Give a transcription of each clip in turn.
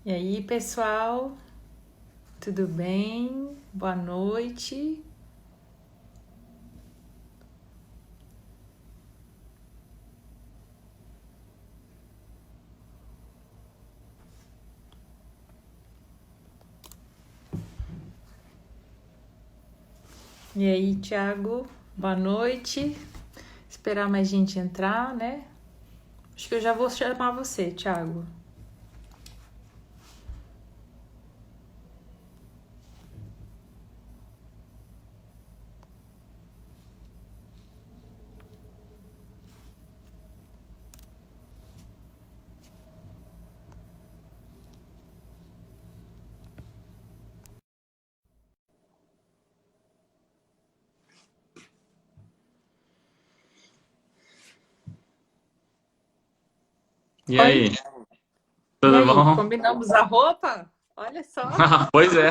E aí, pessoal, tudo bem? Boa noite. E aí, Thiago, boa noite. Esperar mais gente entrar, né? Acho que eu já vou chamar você, Thiago. E Oi? aí, E tudo aí, bom? combinamos a roupa? Olha só, Pois é,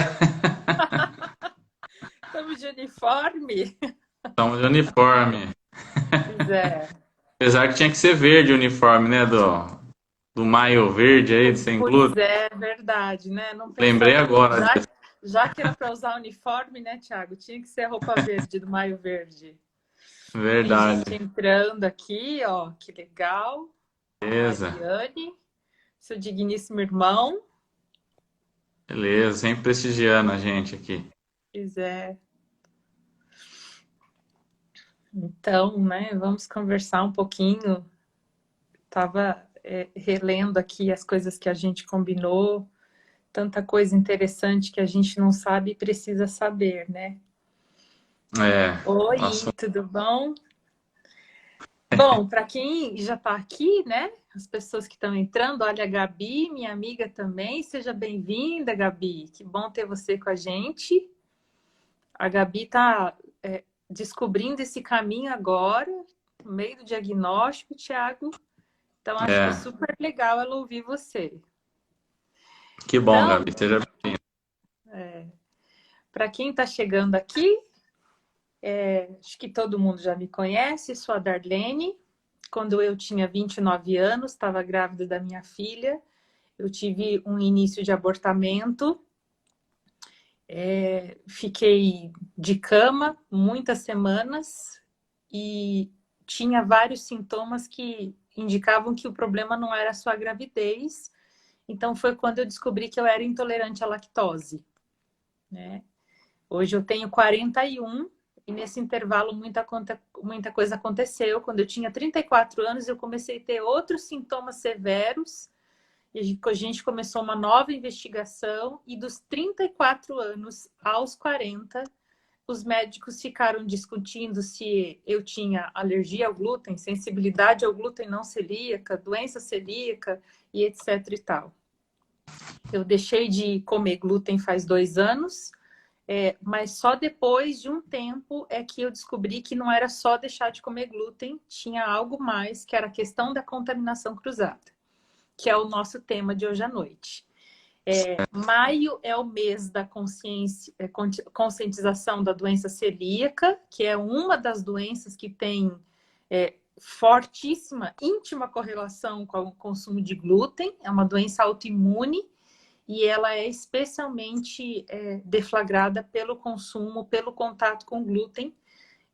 estamos de uniforme. estamos de uniforme. Pois é. Apesar que tinha que ser verde o uniforme, né? Do maio verde aí, de sem Pois glúten. é, verdade, né? Não Lembrei pensamos nisso. agora disso. Já que era para usar uniforme, né, Thiago? Tinha que ser a roupa verde do Maio Verde. Tem gente Verdade. entrando aqui, ó, que legal. A Beleza, Mariane, seu digníssimo irmão. beleza. Sempre prestigiando a gente aqui. Pois é. Então, né, vamos conversar um pouquinho. Tava relendo aqui as coisas que a gente combinou, tanta coisa interessante que a gente não sabe e precisa saber, né? É, Oi, nossa, tudo bom? Bom, para quem já está aqui, né? As pessoas que estão entrando, olha a Gabi, minha amiga também. Seja bem-vinda, Gabi. Que bom ter você com a gente. A Gabi está descobrindo esse caminho agora, no meio do diagnóstico, Thiago. Então, acho que é é. super legal ela ouvir você. Que bom, Então, Gabi. Seja bem-vindo. para quem está chegando aqui, acho que todo mundo já me conhece, sou a Darlene. Quando eu tinha 29 anos, estava grávida da minha filha. Eu tive um início de abortamento, fiquei de cama muitas semanas e tinha vários sintomas que indicavam que o problema não era só a gravidez. Então foi quando eu descobri que eu era intolerante à lactose, né? Hoje eu tenho 41 e nesse intervalo muita coisa aconteceu. Quando eu tinha 34 anos, eu comecei a ter outros sintomas severos. E a gente começou uma nova investigação e dos 34 anos aos 40, os médicos ficaram discutindo se eu tinha alergia ao glúten, sensibilidade ao glúten não celíaca, doença celíaca e etc e tal. Eu deixei de comer glúten faz 2 anos, mas só depois de um tempo é que eu descobri que não era só deixar de comer glúten, tinha algo mais, que era a questão da contaminação cruzada, que é o nosso tema de hoje à noite. Maio é o mês da conscientização da doença celíaca, que é uma das doenças que tem fortíssima, íntima correlação com o consumo de glúten. É uma doença autoimune e ela é especialmente deflagrada pelo consumo, pelo contato com glúten.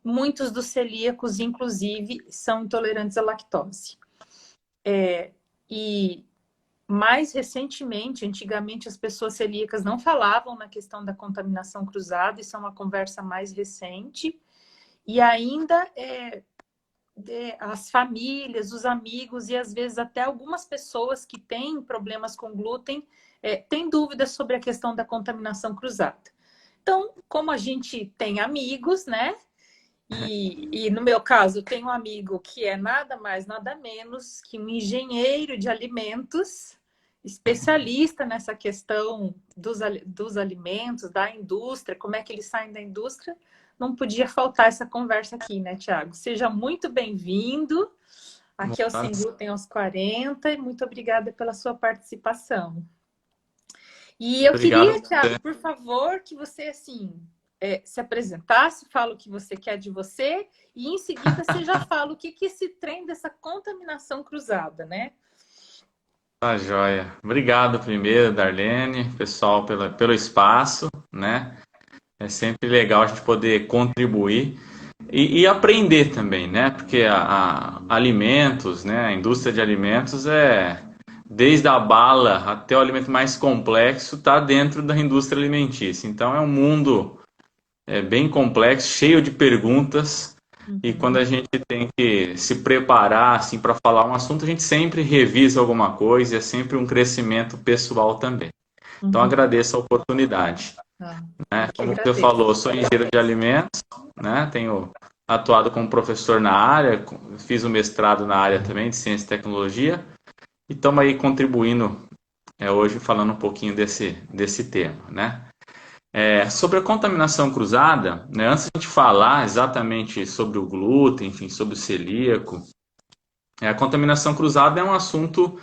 Muitos dos celíacos, inclusive, são intolerantes à lactose. E mais recentemente, antigamente as pessoas celíacas não falavam na questão da contaminação cruzada, isso é uma conversa mais recente, e ainda as famílias, os amigos e às vezes até algumas pessoas que têm problemas com glúten têm dúvidas sobre a questão da contaminação cruzada. Então, como a gente tem amigos, né? E no meu caso, eu tenho um amigo que é nada mais, nada menos que um engenheiro de alimentos, especialista nessa questão dos alimentos, da indústria, como é que eles saem da indústria. Não podia faltar essa conversa aqui, né, Tiago? Seja muito bem-vindo. Aqui é o Sem Glúten aos 40 e muito obrigada pela sua participação. E eu Obrigado queria, a Thiago, você. por favor, que você assim se apresentasse, fala o que você quer de você, e em seguida você já fala o que esse trem dessa contaminação cruzada, né? Tá joia. Obrigado primeiro, Darlene, pessoal, pelo espaço, né? É sempre legal a gente poder contribuir e aprender também, né? Porque alimentos, né? A indústria de alimentos desde a bala até o alimento mais complexo, está dentro da indústria alimentícia. Então é um mundo bem complexo, cheio de perguntas. E quando Uhum, a gente tem que se preparar assim para falar um assunto, a gente sempre revisa alguma coisa, e é sempre um crescimento pessoal também. Então uhum. agradeço a oportunidade, Ah, né? eu que Como você agradeço. falou, sou engenheiro de alimentos, né? Tenho atuado como professor na área, fiz o mestrado na área também de ciência e tecnologia e estamos aí contribuindo hoje falando um pouquinho desse tema, né? Sobre a contaminação cruzada, né? Antes de a gente falar exatamente sobre o glúten, enfim, sobre o celíaco, a contaminação cruzada é um assunto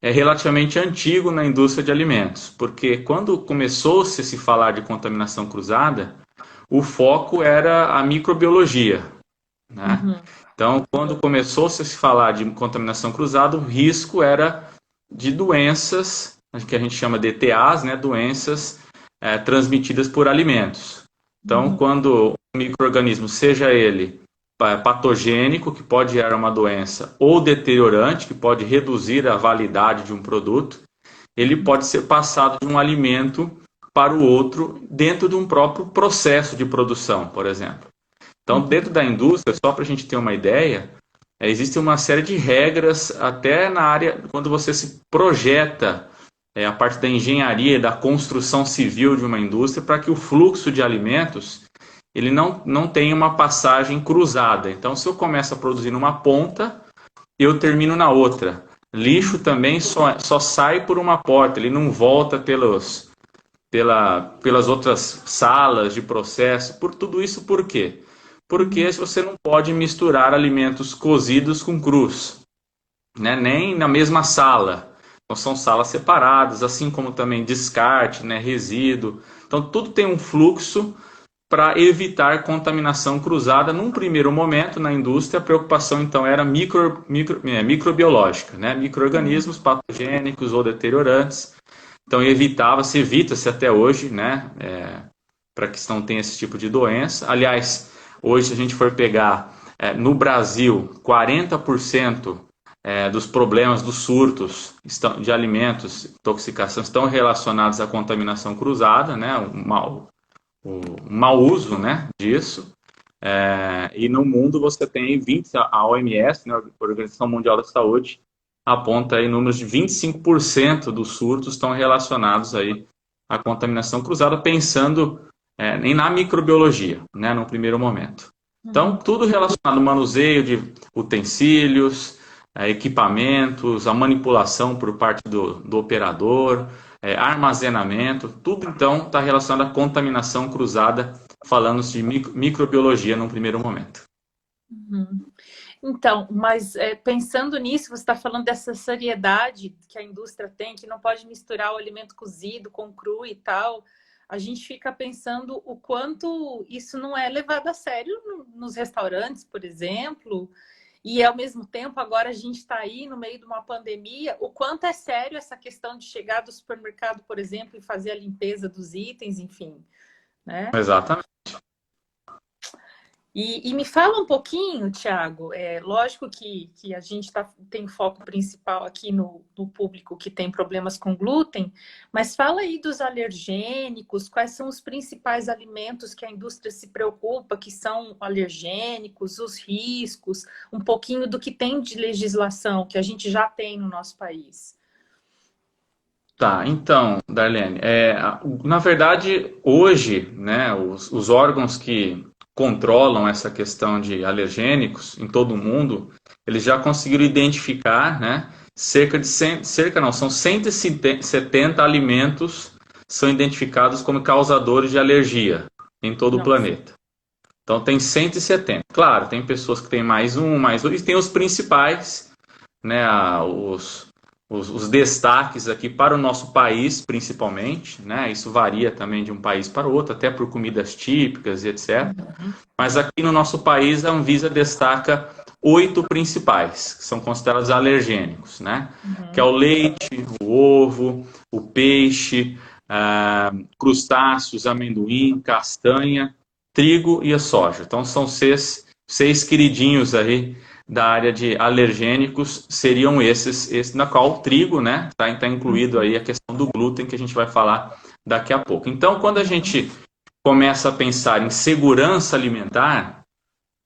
relativamente antigo na indústria de alimentos, porque quando começou-se a se falar de contaminação cruzada, o foco era a microbiologia, né? Uhum, Então, quando começou-se a se falar de contaminação cruzada, o risco era de doenças, que a gente chama de ETAs, né? Doenças transmitidas por alimentos. Então, uhum, quando o micro-organismo, seja ele patogênico, que pode gerar uma doença, ou deteriorante, que pode reduzir a validade de um produto, ele uhum, pode ser passado de um alimento para o outro dentro de um próprio processo de produção, por exemplo. Então, uhum, dentro da indústria, só para a gente ter uma ideia, existe uma série de regras, até na área, quando você se projeta a parte da engenharia, da construção civil de uma indústria, para que o fluxo de alimentos ele não tenha uma passagem cruzada. Então, se eu começo a produzir numa ponta, eu termino na outra. Lixo uhum, também só sai por uma porta, ele não volta pelas outras salas de processo. Por tudo isso, por quê? Porque uhum, você não pode misturar alimentos cozidos com crus, né? Nem na mesma sala. Então, são salas separadas, assim como também descarte, né? Resíduo. Então, tudo tem um fluxo para evitar contaminação cruzada. Num primeiro momento, na indústria, a preocupação então era microbiológica, né? uhum, Micro-organismos patogênicos ou deteriorantes. Então, evita-se até hoje, né? Para que não tenha esse tipo de doença. Aliás, hoje, se a gente for pegar no Brasil, 40% dos problemas dos surtos de alimentos, intoxicação, estão relacionados à contaminação cruzada, né? O mau uso, né, disso. E no mundo você tem 20, a OMS, né, a Organização Mundial da Saúde, aponta aí números de 25% dos surtos estão relacionados aí à contaminação cruzada, pensando na microbiologia, né, no primeiro momento. Então, uhum, tudo relacionado ao manuseio de utensílios, equipamentos, a manipulação por parte do operador, armazenamento, tudo então está relacionado à contaminação cruzada, falando de microbiologia num primeiro momento. uhum. Então, mas pensando nisso, você está falando dessa seriedade que a indústria tem, que não pode misturar o alimento cozido com cru e tal. A gente fica pensando o quanto isso não é levado a sério nos restaurantes, por exemplo. E ao mesmo tempo, agora a gente está aí no meio de uma pandemia, o quanto é sério essa questão de chegar do supermercado, por exemplo, e fazer a limpeza dos itens, enfim, né? Exatamente. E me fala um pouquinho, Thiago, lógico que a gente tem foco principal aqui no público que tem problemas com glúten, mas fala aí dos alergênicos, quais são os principais alimentos que a indústria se preocupa, que são alergênicos, os riscos, um pouquinho do que tem de legislação que a gente já tem no nosso país. Tá, então, Darlene, na verdade, hoje, né, os órgãos que controlam essa questão de alergênicos em todo o mundo, eles já conseguiram identificar, né, são 170 alimentos são identificados como causadores de alergia em todo o Nossa. planeta. Então, tem 170. Claro, tem pessoas que têm mais dois, e tem os principais, né, os destaques aqui para o nosso país, principalmente, né? Isso varia também de um país para o outro, até por comidas típicas e etc. Uhum. Mas aqui no nosso país, a Anvisa destaca 8 principais, que são considerados alergênicos, né? Que é Uhum. o leite, o ovo, o peixe, crustáceos, amendoim, castanha, trigo e a soja. Então são seis queridinhos aí da área de alergênicos, seriam esses na qual o trigo, né, tá incluído aí a questão do glúten que a gente vai falar daqui a pouco. Então, quando a gente começa a pensar em segurança alimentar,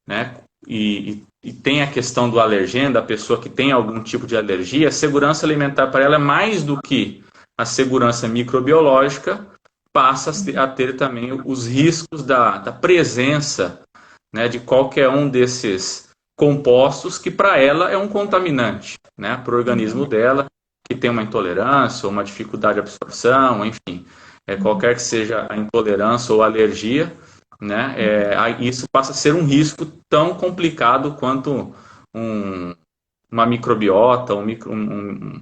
né, e tem a questão do alergênio, da pessoa que tem algum tipo de alergia, a segurança alimentar para ela é mais do que a segurança microbiológica, passa a ter também os riscos da presença, né, de qualquer um desses compostos que para ela é um contaminante, né, para o organismo Uhum. dela, que tem uma intolerância ou uma dificuldade de absorção, enfim, qualquer que seja a intolerância ou alergia, né, isso passa a ser um risco tão complicado quanto uma microbiota, um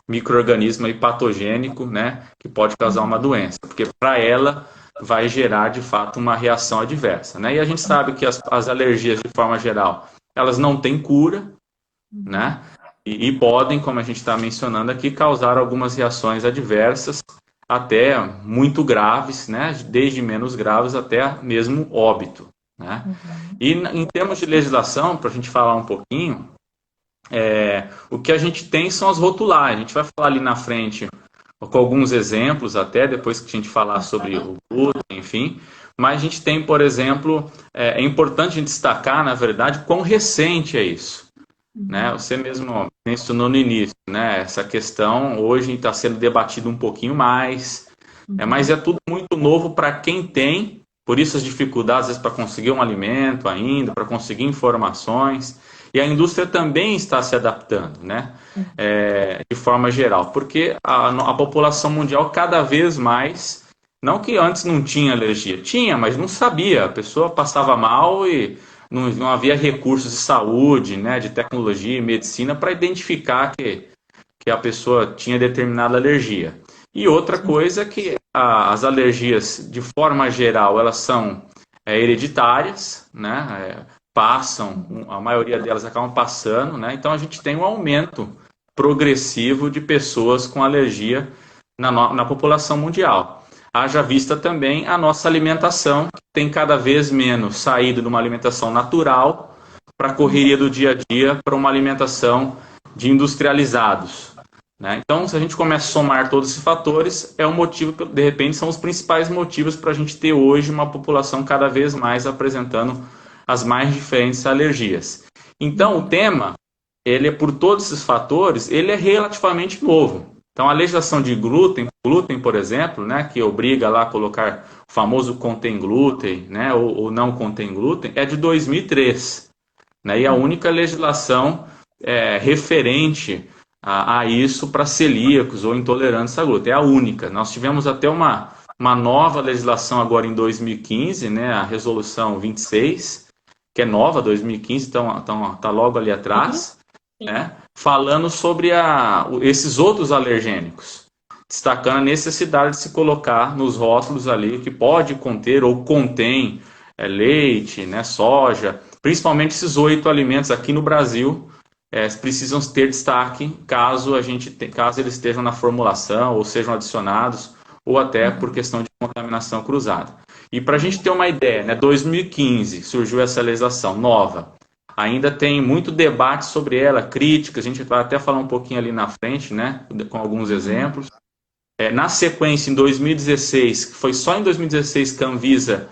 micro-organismo aí patogênico, né, que pode causar uma doença, porque para ela vai gerar de fato uma reação adversa, né? E a gente sabe que as alergias de forma geral, elas não têm cura, Uhum. né? E podem, como a gente está mencionando aqui, causar algumas reações adversas, até muito graves, né? Desde menos graves até mesmo óbito, né? Uhum. E em termos de legislação, para a gente falar um pouquinho, o que a gente tem são as rotulagens. A gente vai falar ali na frente com alguns exemplos até, depois que a gente falar sobre Uhum. o glúten, enfim. Mas a gente tem, por exemplo, é importante a gente destacar, na verdade, quão recente é isso. Né? Uhum. Você mesmo mencionou no início, né? Essa questão hoje está sendo debatida um pouquinho mais, mas Uhum. é tudo muito novo para quem tem, por isso as dificuldades às vezes, para conseguir um alimento ainda, para conseguir informações. E a indústria também está se adaptando, né? De forma geral, porque a população mundial cada vez mais, não que antes não tinha alergia, tinha, mas não sabia, a pessoa passava mal e não havia recursos de saúde, né, de tecnologia e medicina para identificar que a pessoa tinha determinada alergia. E outra Sim. coisa é que as alergias, de forma geral, elas são hereditárias, né? Passam, a maioria delas acabam passando, né? Então a gente tem um aumento progressivo de pessoas com alergia na população mundial. Haja vista também a nossa alimentação, que tem cada vez menos saído de uma alimentação natural para a correria do dia a dia, para uma alimentação de industrializados. Né? Então, se a gente começa a somar todos esses fatores, é um motivo, de repente, são os principais motivos para a gente ter hoje uma população cada vez mais apresentando as mais diferentes alergias. Então, o tema, ele é por todos esses fatores, ele é relativamente novo. Então, a legislação de glúten, por exemplo, né, que obriga lá a colocar o famoso contém glúten, né, ou não contém glúten, é de 2003. Né, e a única legislação referente a isso para celíacos ou intolerantes a glúten. É a única. Nós tivemos até uma nova legislação agora em 2015, né, a resolução 26, que é nova, 2015, então tá logo ali Sim. atrás, Sim. né, falando sobre esses outros alergênicos, destacando a necessidade de se colocar nos rótulos ali que pode conter ou contém leite, né, soja, principalmente esses 8 alimentos aqui no Brasil, precisam ter destaque caso eles estejam na formulação ou sejam adicionados ou até por questão de contaminação cruzada. E para a gente ter uma ideia, né, 2015 surgiu essa legislação nova. Ainda tem muito debate sobre ela, críticas, a gente vai até falar um pouquinho ali na frente, né, com alguns exemplos. Na sequência, em 2016, que foi só em 2016 que a Anvisa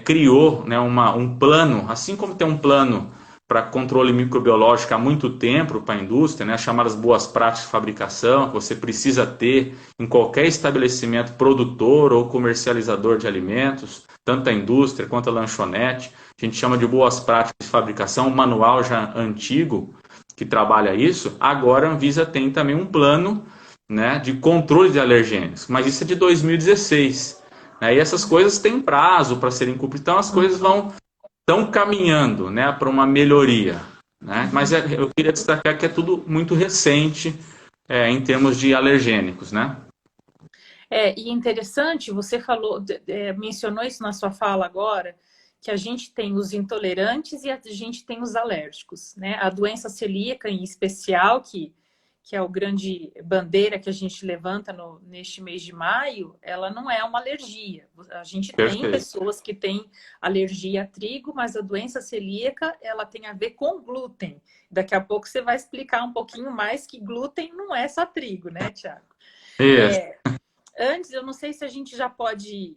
criou, né, um plano, assim como tem um plano para controle microbiológico há muito tempo para a indústria, né, as chamadas boas práticas de fabricação, que você precisa ter em qualquer estabelecimento produtor ou comercializador de alimentos, tanto a indústria quanto a lanchonete. A gente chama de boas práticas de fabricação, um manual já antigo que trabalha isso. Agora a Anvisa tem também um plano, né, de controle de alergênios, mas isso é de 2016. Né, e essas coisas têm prazo para serem cumpridas, então as coisas estão caminhando, né, para uma melhoria. Né? Mas eu queria destacar que é tudo muito recente em termos de alergênicos. Né? E interessante, você falou, mencionou isso na sua fala agora, que a gente tem os intolerantes e a gente tem os alérgicos, né? A doença celíaca, em especial, que é o grande bandeira que a gente levanta neste mês de maio, ela não é uma alergia. A gente tem Perfeito. pessoas que têm alergia a trigo, mas a doença celíaca, ela tem a ver com glúten. Daqui a pouco você vai explicar um pouquinho mais que glúten não é só trigo, né, Tiago? Isso. Antes, eu não sei se a gente já pode...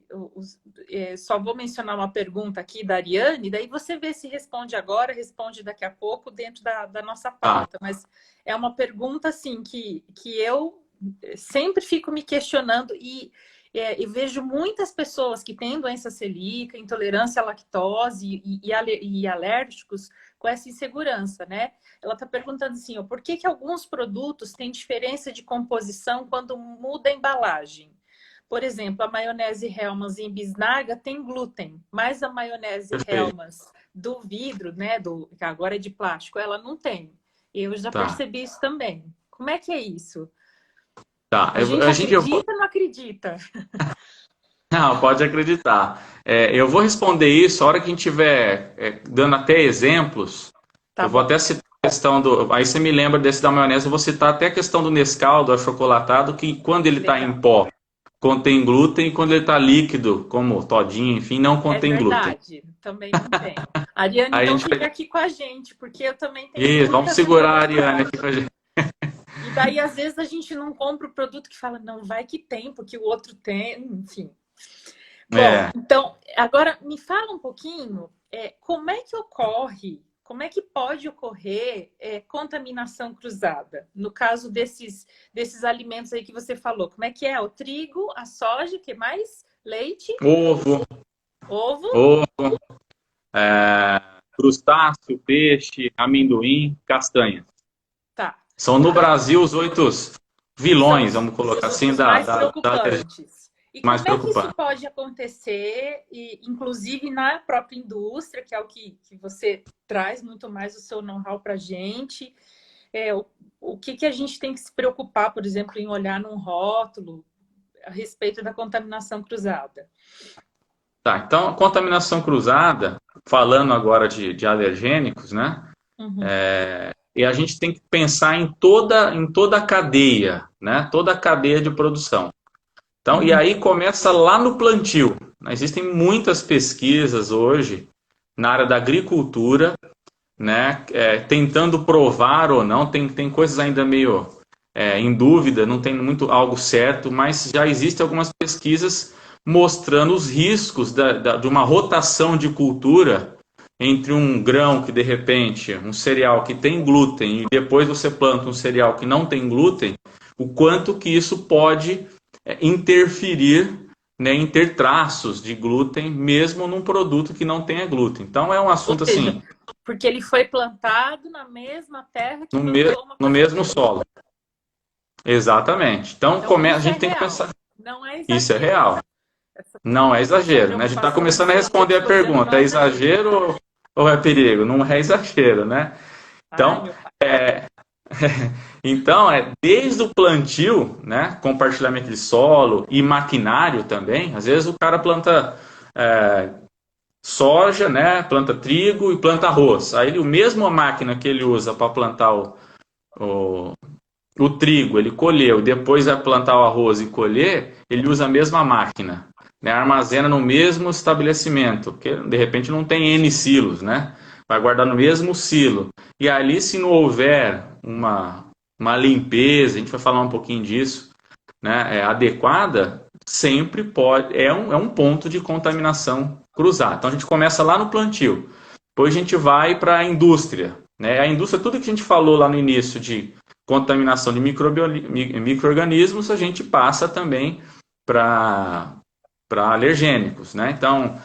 só vou mencionar uma pergunta aqui da Ariane, daí você vê se responde agora, responde daqui a pouco dentro da nossa pauta. Mas é uma pergunta, assim, que eu sempre fico me questionando e vejo muitas pessoas que têm doença celíaca, intolerância à lactose e alérgicos com essa insegurança, né? Ela está perguntando assim, ó, por que alguns produtos têm diferença de composição quando muda a embalagem? Por exemplo, a maionese Hellmann's em bisnaga tem glúten, mas a maionese Perfeito. Hellmann's do vidro, né, que agora é de plástico, ela não tem. Eu já Tá. percebi isso também. Como é que é isso? Tá. A gente acredita ou não acredita? Não, pode acreditar. Eu vou responder isso a hora que a gente estiver dando até exemplos. Tá Eu vou bom. até citar a questão do. Aí você me lembra desse da maionese, eu vou citar até a questão do Nescau, do achocolatado, que quando ele está em Legal. pó contém glúten, e quando ele está líquido, como todinho, enfim, não É contém glúten. verdade, também não tem. Ariane, Aí a então gente fica vai. aqui com a gente, porque eu também tenho Isso, vamos muita segurar a curiosidade. Ariane aqui com a gente. E daí, às vezes, a gente não compra o produto que fala, não, vai que tem, porque o outro tem, enfim. Bom, É, então, agora me fala um pouquinho, como é que ocorre, como é que pode ocorrer contaminação cruzada? No caso desses alimentos aí que você falou, como é que é? O trigo, a soja, o que mais? Leite, ovo, ovo? ovo, crustáceo, peixe, amendoim, castanha. Tá. São no Brasil os 8 São vilões, vamos colocar assim, os mais da preocupantes. E mais como é que isso preocupante. pode acontecer, inclusive na própria indústria, que é o que você traz muito mais o seu know-how para a gente? O que a gente tem que se preocupar, por exemplo, em olhar num rótulo a respeito da contaminação cruzada? Tá, então, contaminação cruzada, falando agora de alergênicos, né? Uhum. E a gente tem que pensar em toda a cadeia, né? Toda a cadeia de produção. Então, e Uhum. aí começa lá no plantio. Existem muitas pesquisas hoje na área da agricultura, né? Tentando provar ou não, tem coisas ainda meio em dúvida, não tem muito algo certo, mas já existem algumas pesquisas mostrando os riscos de uma rotação de cultura entre um grão que de repente, um cereal que tem glúten e depois você planta um cereal que não tem glúten, o quanto que isso pode interferir, né, em ter traços de glúten mesmo num produto que não tenha glúten. Então é um Ou assunto seja, assim, porque ele foi plantado na mesma terra que no, brotou uma no coisa mesmo diferente. solo. Exatamente. Então Então, a isso é gente tem que real, pensar, não é isso é exagero. real. Não é Essa exagero, né? A gente está preocupação começando a que eu responder a estou dizendo pergunta, não é é exagero. exagero ou é perigo? Não é exagero, né? Ai, Então, meu pai. então desde o plantio, né, compartilhamento de solo e maquinário também. Às vezes o cara planta soja, né, planta trigo e planta arroz. Aí o mesmo máquina que ele usa para plantar o, o trigo, ele colheu, depois vai plantar o arroz e colher, ele usa a mesma máquina, né, armazena no mesmo estabelecimento, porque de repente não tem N silos, né? Vai guardar no mesmo silo. E ali, se não houver uma limpeza, a gente vai falar um pouquinho disso, né, adequada, sempre pode, é um ponto de contaminação cruzada. Então a gente começa lá no plantio, depois a gente vai para a indústria, né? A indústria, tudo que a gente falou lá no início de contaminação de micro-organismos, a gente passa também para alergênicos, né? Então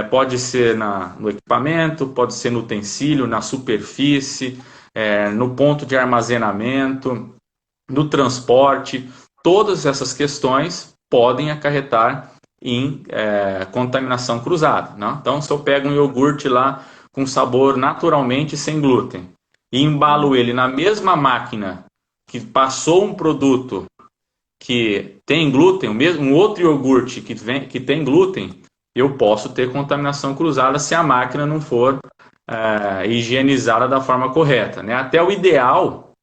pode ser no equipamento, pode ser no utensílio, na superfície, no ponto de armazenamento, no transporte. Todas essas questões podem acarretar em contaminação cruzada, né? Então, se eu pego um iogurte lá com sabor naturalmente sem glúten e embalo ele na mesma máquina que passou um produto que tem glúten, um outro iogurte que tem glúten, eu posso ter contaminação cruzada se a máquina não for higienizada da forma correta, né? Até o ideal,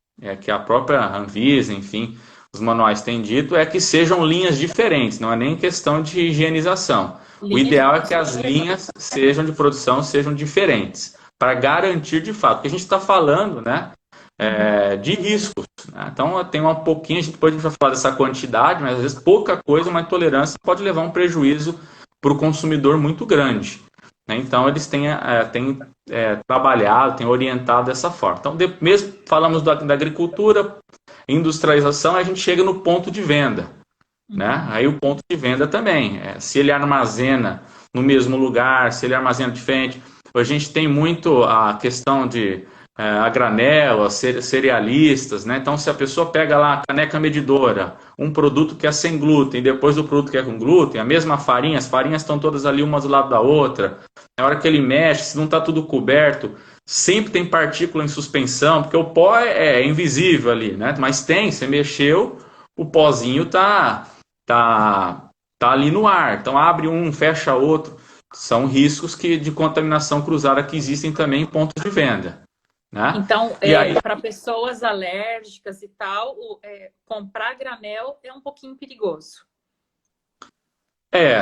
que a própria Anvisa, enfim, os manuais têm dito, é que sejam linhas diferentes, não é nem questão de higienização. O Linha de ideal é que as produção. linhas sejam de produção sejam diferentes, para garantir de fato, porque a gente está falando, né, de riscos, né? Então tem um pouquinho, depois a gente vai falar dessa quantidade, mas às vezes pouca coisa, uma intolerância pode levar a um prejuízo para o consumidor muito grande, né? Então eles têm trabalhado, têm orientado dessa forma. Então, mesmo falamos da agricultura, industrialização, a gente chega no ponto de venda, né? Aí o ponto de venda também, se ele armazena no mesmo lugar, se ele armazena diferente. A gente tem muito a questão de a granel, cerealistas, né? Então, se a pessoa pega lá a caneca medidora, um produto que é sem glúten, depois do produto que é com glúten, a mesma farinha, as farinhas estão todas ali uma do lado da outra. Na hora que ele mexe, se não está tudo coberto, sempre tem partícula em suspensão, porque o pó é invisível ali, né? Mas você mexeu, o pozinho tá ali no ar. Então abre um, fecha outro. São riscos de contaminação cruzada que existem também em pontos de venda, né? Então, E aí, para pessoas alérgicas e tal, comprar granel é um pouquinho perigoso.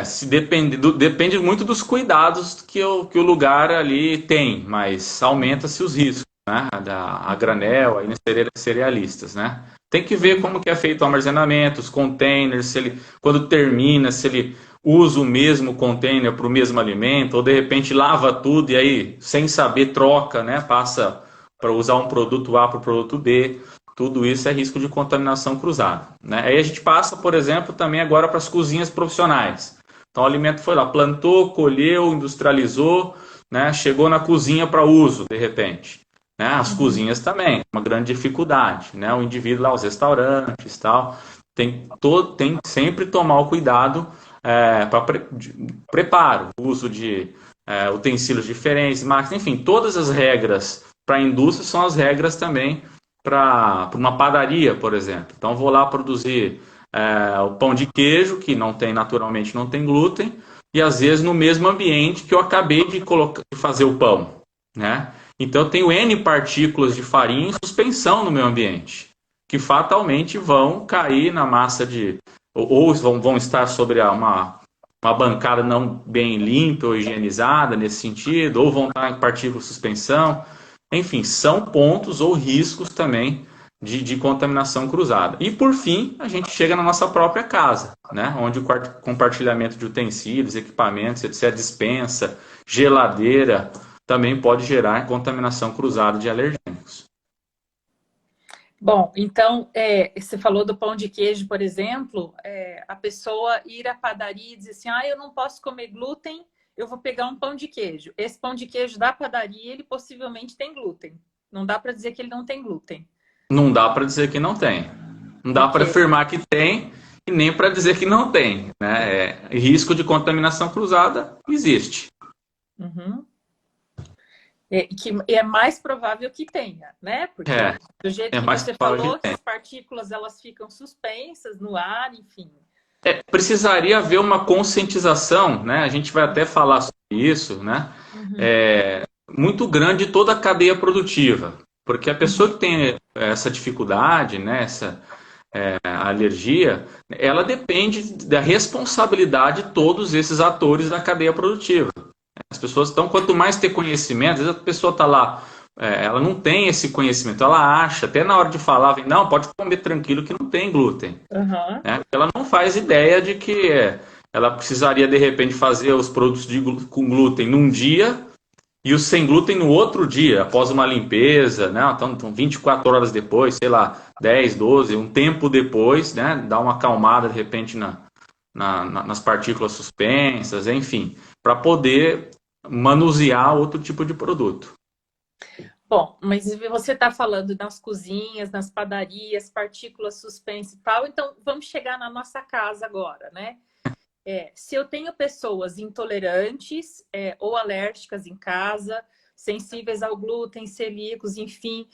se depende muito dos cuidados que o lugar ali tem, mas aumenta-se os riscos, né? A granel, aí nos cerealistas, né? Tem que ver como que é feito o armazenamento, os containers, se ele, quando termina, se ele usa o mesmo container para o mesmo alimento, ou de repente lava tudo e aí, sem saber, troca, né? Passa para usar um produto A para o produto B. Tudo isso é risco de contaminação cruzada, né? Aí a gente passa, por exemplo, também agora para as cozinhas profissionais. Então o alimento foi lá, plantou, colheu, industrializou, né? Chegou na cozinha para uso, de repente. Né? As cozinhas também, uma grande dificuldade, né? O indivíduo lá, os restaurantes, tal, tem sempre tomar o cuidado para preparo, uso de utensílios diferentes, máquinas, enfim, todas as regras para a indústria são as regras também para uma padaria, por exemplo. Então, vou lá produzir o pão de queijo, que naturalmente não tem glúten, e às vezes no mesmo ambiente que eu acabei de fazer o pão, né? Então, eu tenho N partículas de farinha em suspensão no meu ambiente, que fatalmente vão cair na massa ou vão estar sobre uma bancada não bem limpa ou higienizada nesse sentido, ou vão estar em partículas de suspensão. Enfim, são pontos ou riscos também de contaminação cruzada. E, por fim, a gente chega na nossa própria casa, né? Onde o compartilhamento de utensílios, equipamentos, etc., dispensa, geladeira, também pode gerar contaminação cruzada de alergênicos. Bom, então, você falou do pão de queijo, por exemplo, a pessoa ir à padaria e dizer assim, eu não posso comer glúten, eu vou pegar um pão de queijo. Esse pão de queijo da padaria, ele possivelmente tem glúten. Não dá para dizer que ele não tem glúten. Não dá para dizer que não tem. Não dá para afirmar que tem e nem para dizer que não tem, né? Risco de contaminação cruzada existe. Uhum. Que é mais provável que tenha, né? Porque do jeito que você falou, as partículas elas ficam suspensas no ar, enfim. Precisaria haver uma conscientização, né? A gente vai até falar sobre isso, né? Muito grande de toda a cadeia produtiva, porque a pessoa que tem essa dificuldade, né? Essa alergia, ela depende da responsabilidade de todos esses atores da cadeia produtiva. As pessoas estão, quanto mais ter conhecimento, às vezes a pessoa está lá, ela não tem esse conhecimento, ela acha, até na hora de falar, não, pode comer tranquilo que não tem glúten. Né? Ela não faz ideia de que ela precisaria, de repente, fazer os produtos com glúten num dia e os sem glúten no outro dia, após uma limpeza, né? Então 24 horas depois, sei lá, 10, 12, um tempo depois, né? Dá uma acalmada, de repente, nas partículas suspensas, enfim, para poder manusear outro tipo de produto. Bom, mas você está falando nas cozinhas, nas padarias, partículas suspensas e tal, então vamos chegar na nossa casa agora, né? Se eu tenho pessoas intolerantes ou alérgicas em casa, sensíveis ao glúten, celíacos, enfim,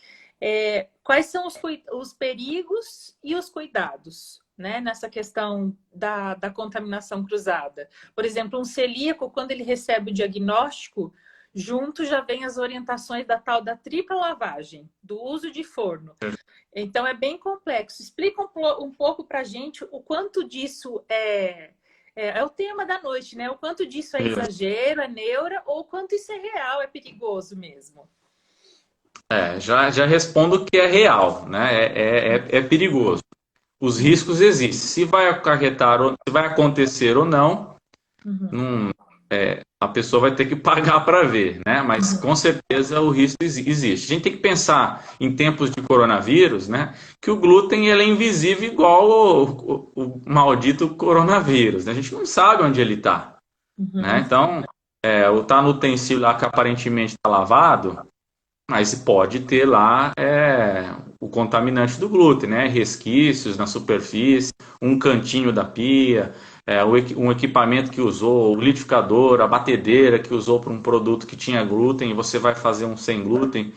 quais são os perigos e os cuidados? né, nessa questão da contaminação cruzada. Por exemplo, um celíaco, quando ele recebe o diagnóstico, junto já vem as orientações da tal da tripla lavagem, do uso de forno. Então, é bem complexo. Explica um pouco para a gente o quanto disso é o tema da noite, né? O quanto disso é exagero, é neura, ou o quanto isso é real, é perigoso mesmo. Já respondo que é real, né? É perigoso. Os riscos existem. Se vai acarretar, se vai acontecer ou não, a pessoa vai ter que pagar para ver, né? Mas com certeza o risco existe. A gente tem que pensar em tempos de coronavírus, né? Que o glúten ele é invisível igual o maldito coronavírus, né? A gente não sabe onde ele está, né? Então, tá no utensílio lá que aparentemente está lavado, mas pode ter lá o contaminante do glúten, né? Resquícios na superfície, um cantinho da pia, um equipamento que usou, o liquidificador, a batedeira que usou para um produto que tinha glúten e você vai fazer um sem glúten.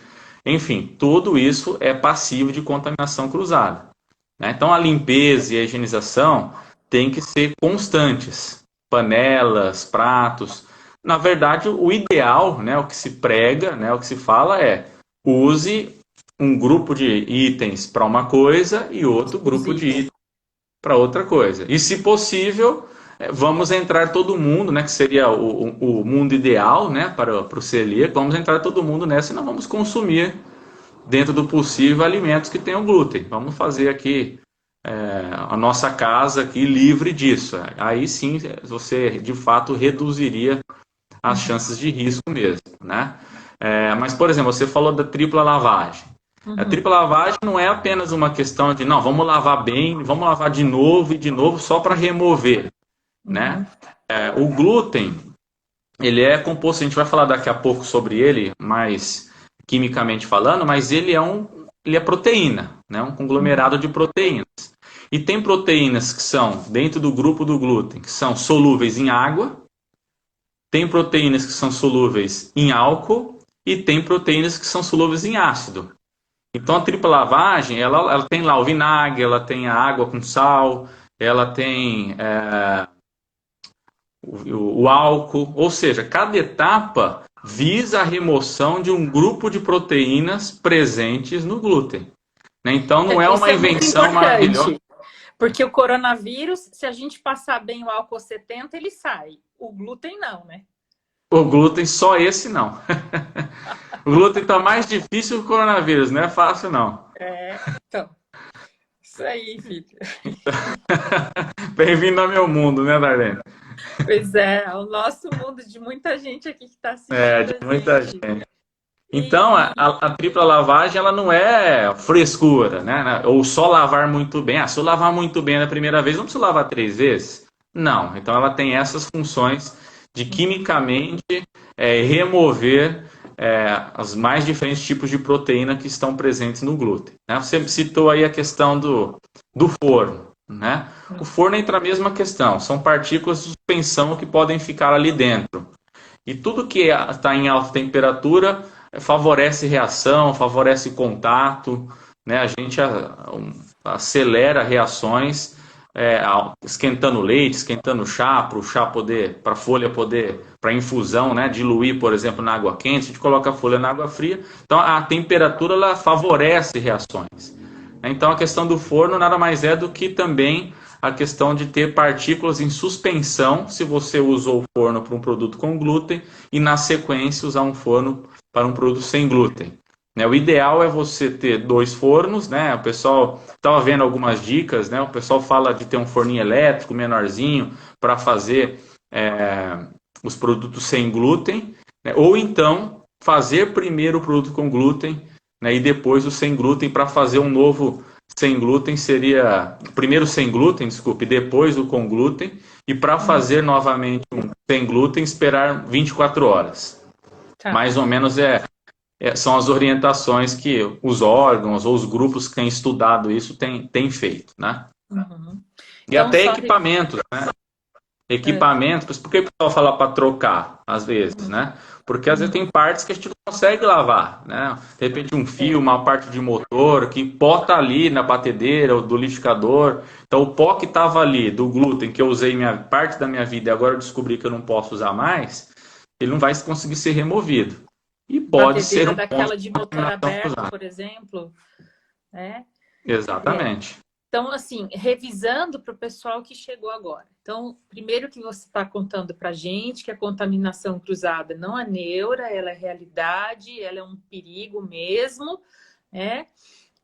Enfim, tudo isso é passivo de contaminação cruzada, né? Então a limpeza e a higienização tem que ser constantes. Panelas, pratos. Na verdade, o ideal, né, o que se prega, né, o que se fala use um grupo de itens para uma coisa e outro grupo de itens para outra coisa. E, se possível, vamos entrar todo mundo, né, que seria o mundo ideal, né, para o celíaco, vamos entrar todo mundo nessa e não vamos consumir, dentro do possível, alimentos que tenham glúten. Vamos fazer aqui a nossa casa aqui livre disso. Aí sim, você, de fato, reduziria as chances de risco mesmo, né? Mas, por exemplo, você falou da tripla lavagem. A tripla lavagem não é apenas uma questão de, não, vamos lavar bem, vamos lavar de novo e de novo só para remover, né? O glúten, ele é composto, a gente vai falar daqui a pouco sobre ele, mais quimicamente falando, mas ele é proteína, né? Um conglomerado de proteínas. E tem proteínas que são, dentro do grupo do glúten, que são solúveis em água, tem proteínas que são solúveis em álcool e tem proteínas que são solúveis em ácido. Então a tripla lavagem, ela tem lá o vinagre, ela tem a água com sal, ela tem o álcool, ou seja, cada etapa visa a remoção de um grupo de proteínas presentes no glúten, né? Então não é uma invenção maravilhosa. Porque o coronavírus, se a gente passar bem o álcool 70, ele sai. O glúten não, né? O glúten, só esse não. O glúten tá mais difícil que o coronavírus, não é fácil não. Então. Isso aí, Vitor. Bem-vindo ao meu mundo, né, Darlene? Pois é, o nosso mundo de muita gente aqui que está assistindo. De muita gente. Então, a tripla lavagem, ela não é frescura, né? Ou só lavar muito bem. Se eu lavar muito bem na primeira vez, não preciso lavar 3 vezes? Não. Então, ela tem essas funções de quimicamente remover os mais diferentes tipos de proteína que estão presentes no glúten, né? Você citou aí a questão do forno, né? O forno entra a mesma questão. São partículas de suspensão que podem ficar ali dentro. E tudo que está em alta temperatura favorece reação, favorece contato, né? A gente acelera reações esquentando leite, esquentando chá, para o chá poder, para a folha poder, para infusão, né? Diluir, por exemplo, na água quente, a gente coloca a folha na água fria. Então a temperatura ela favorece reações. Então a questão do forno nada mais é do que também a questão de ter partículas em suspensão, se você usou o forno para um produto com glúten e na sequência usar um forno para um produto sem glúten. O ideal é você ter 2 fornos, né? O pessoal estava vendo algumas dicas, né? O pessoal fala de ter um forninho elétrico menorzinho para fazer os produtos sem glúten, né? Ou então fazer primeiro o produto com glúten, né? E depois o sem glúten para fazer um novo sem glúten seria primeiro sem glúten, desculpe, depois o com glúten, e para fazer novamente um sem glúten esperar 24 horas. Tá. Mais ou menos são as orientações que os órgãos ou os grupos que têm estudado isso têm feito, né? E então, até equipamentos, né? Equipamentos, por que o pessoal fala para trocar, às vezes, né? Porque às vezes tem partes que a gente não consegue lavar, né? De repente um fio, uma parte de motor, que pó tá ali na batedeira ou do liquidificador. Então o pó que estava ali do glúten, que eu usei parte da minha vida e agora eu descobri que eu não posso usar mais, ele não vai conseguir ser removido. E pode ser Batedeira um ponto daquela de de motor contaminação aberto, cruzada. por exemplo, né? Exatamente. Então, assim, revisando para o pessoal que chegou agora. Então, primeiro que você está contando para a gente que a contaminação cruzada não é neura, ela é realidade, ela é um perigo mesmo, né?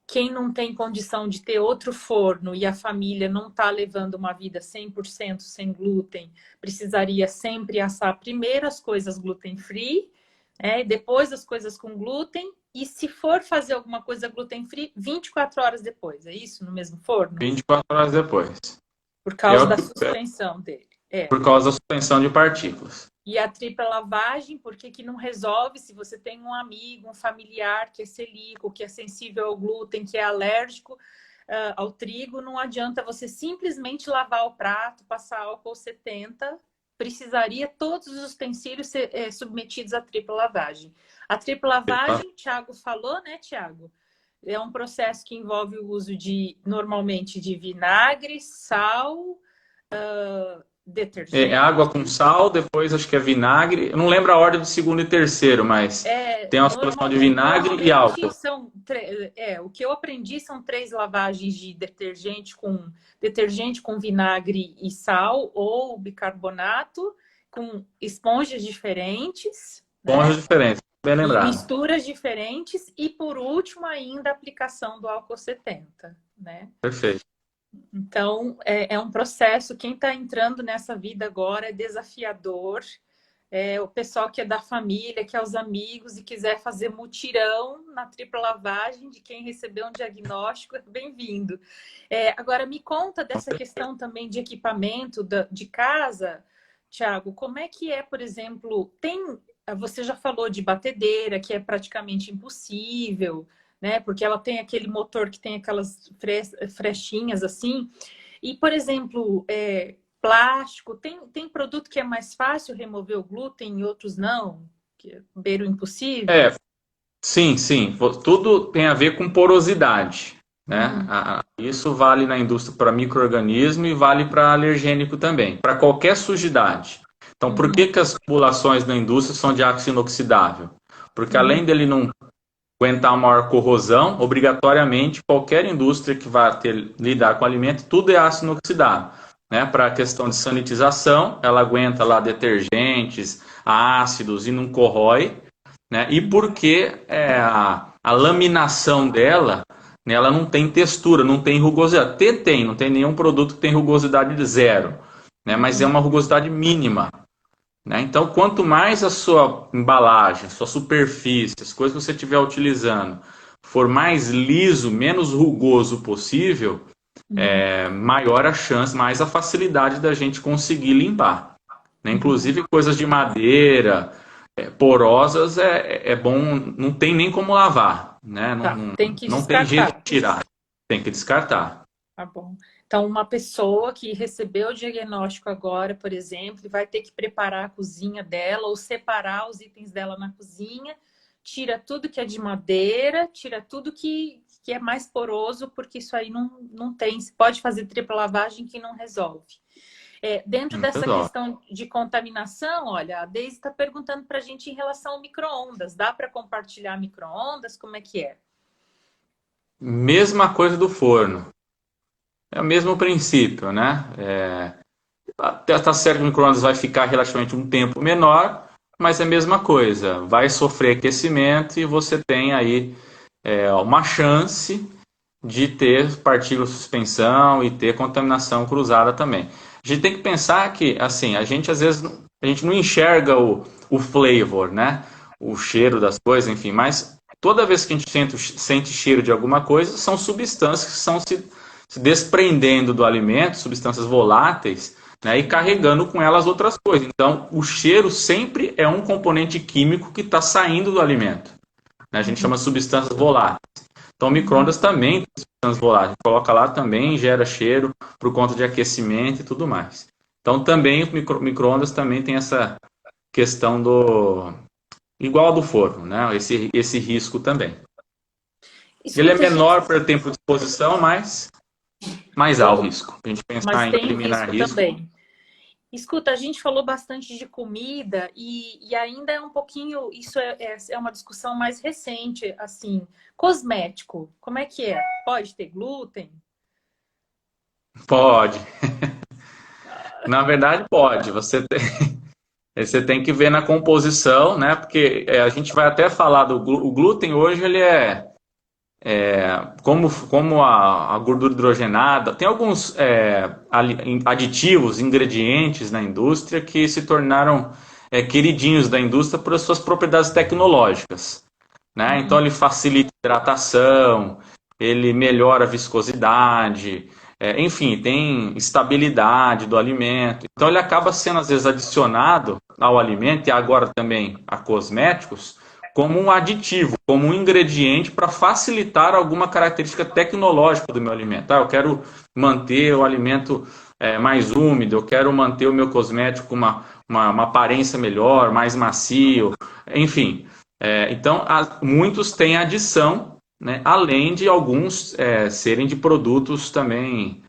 Quem não tem condição de ter outro forno e a família não está levando uma vida 100% sem glúten, precisaria sempre assar primeiro as coisas gluten-free, depois as coisas com glúten, e se for fazer alguma coisa gluten-free, 24 horas depois, é isso? No mesmo forno? 24 horas depois. Por É causa o da que, suspensão dele. por causa da suspensão de partículas. E a tripla lavagem, por que não resolve se você tem um amigo, um familiar que é celíaco, que é sensível ao glúten, que é alérgico ao trigo, não adianta você simplesmente lavar o prato, passar álcool 70, precisaria todos os utensílios ser submetidos à tripla lavagem. A tripla lavagem, o Thiago falou, né, Thiago? É um processo que envolve o uso normalmente de vinagre, sal, É detergente. água com sal, depois acho que é vinagre. Eu não lembro a ordem do segundo e terceiro, mas tem uma solução de vinagre e Normalmente álcool. são o que eu aprendi são 3 lavagens de detergente com vinagre e sal ou bicarbonato com esponjas diferentes, Pontos né? diferentes, bem E lembrado. misturas diferentes e por último ainda a aplicação do álcool 70, né? Perfeito. Então é um processo. Quem está entrando nessa vida agora é desafiador. O pessoal que é da família, que é os amigos e quiser fazer mutirão na tripla lavagem de quem recebeu um diagnóstico, é bem-vindo. Agora, me conta dessa questão também de equipamento de casa, Thiago, como é que é, por exemplo, você já falou de batedeira, que é praticamente impossível, né? Porque ela tem aquele motor que tem aquelas frechinhas assim. E, por exemplo, plástico, tem produto que é mais fácil remover o glúten e outros não? Que beira o impossível? Sim, sim. Tudo tem a ver com porosidade, né? Hum, Isso vale na indústria para micro-organismo e vale para alergênico também, para qualquer sujidade. Então, por que uhum, que as tubulações da indústria são de aço inoxidável? Porque além uhum, dele não aguentar maior corrosão, obrigatoriamente qualquer indústria que vá lidar com alimento, tudo é ácido inoxidável. Né? Para a questão de sanitização, ela aguenta lá detergentes, ácidos e não corrói. Né? E porque a laminação dela, né, ela não tem textura, não tem rugosidade. Não tem nenhum produto que tem rugosidade de zero, né? Mas é uhum, uma rugosidade mínima. Né? Então, quanto mais a sua embalagem, sua superfície, as coisas que você estiver utilizando, for mais liso, menos rugoso possível, uhum, maior a chance, mais a facilidade da gente conseguir limpar. Né? uhum. Inclusive coisas de madeira, porosas, é bom, não tem nem como lavar. Né? Não, Tá, não, tem que não tem jeito de descartar. tirar, tem que descartar. Tá bom. Então, uma pessoa que recebeu o diagnóstico agora, por exemplo, vai ter que preparar a cozinha dela ou separar os itens dela na cozinha, tira tudo que é de madeira, tira tudo que é mais poroso, porque isso aí não tem. Você pode fazer tripla lavagem que não resolve. Dentro Não dessa resolve. questão de contaminação, olha, a Deise está perguntando para a gente em relação ao micro-ondas. Dá para compartilhar micro-ondas? Como é que é? Mesma coisa do forno. É o mesmo princípio, né? Até tá certo que o micro-ondas vai ficar relativamente um tempo menor, mas é a mesma coisa. Vai sofrer aquecimento e você tem aí uma chance de ter partículas de suspensão e ter contaminação cruzada também. A gente tem que pensar que, assim, a gente às vezes a gente não enxerga o flavor, né? O cheiro das coisas, enfim, mas toda vez que a gente sente cheiro de alguma coisa, são substâncias que estão se desprendendo do alimento, substâncias voláteis, né? E carregando com elas outras coisas. Então, o cheiro sempre é um componente químico que está saindo do alimento. Né? A gente chama de substâncias voláteis. Então, o Uhum. micro-ondas também tem substâncias voláteis. Coloca lá também, gera cheiro por conta de aquecimento e tudo mais. Então, também o micro-ondas também tem essa questão igual ao do forno, né? Esse risco também. Ele é Escuta, gente, menor por tempo de exposição, mas há o risco. A gente mas pensar em tem o eliminar risco risco, também. Escuta, a gente falou bastante de comida e ainda é um pouquinho, isso é uma discussão mais recente, assim, cosmético, como é que é? Pode ter glúten? pode. Na verdade, pode. Você tem que ver na composição, né? Porque a gente vai até falar o glúten hoje, ele como a gordura hidrogenada, tem alguns aditivos, ingredientes na indústria que se tornaram queridinhos da indústria por suas propriedades tecnológicas, né? Então Uhum. ele facilita a hidratação, ele melhora a viscosidade, enfim, tem estabilidade do alimento. Então ele acaba sendo às vezes adicionado ao alimento e agora também a cosméticos como um aditivo, como um ingrediente para facilitar alguma característica tecnológica do meu alimento. Ah, eu quero manter o alimento mais úmido, eu quero manter o meu cosmético com uma aparência melhor, mais macio, enfim. Então, muitos têm adição, né, além de alguns serem de produtos também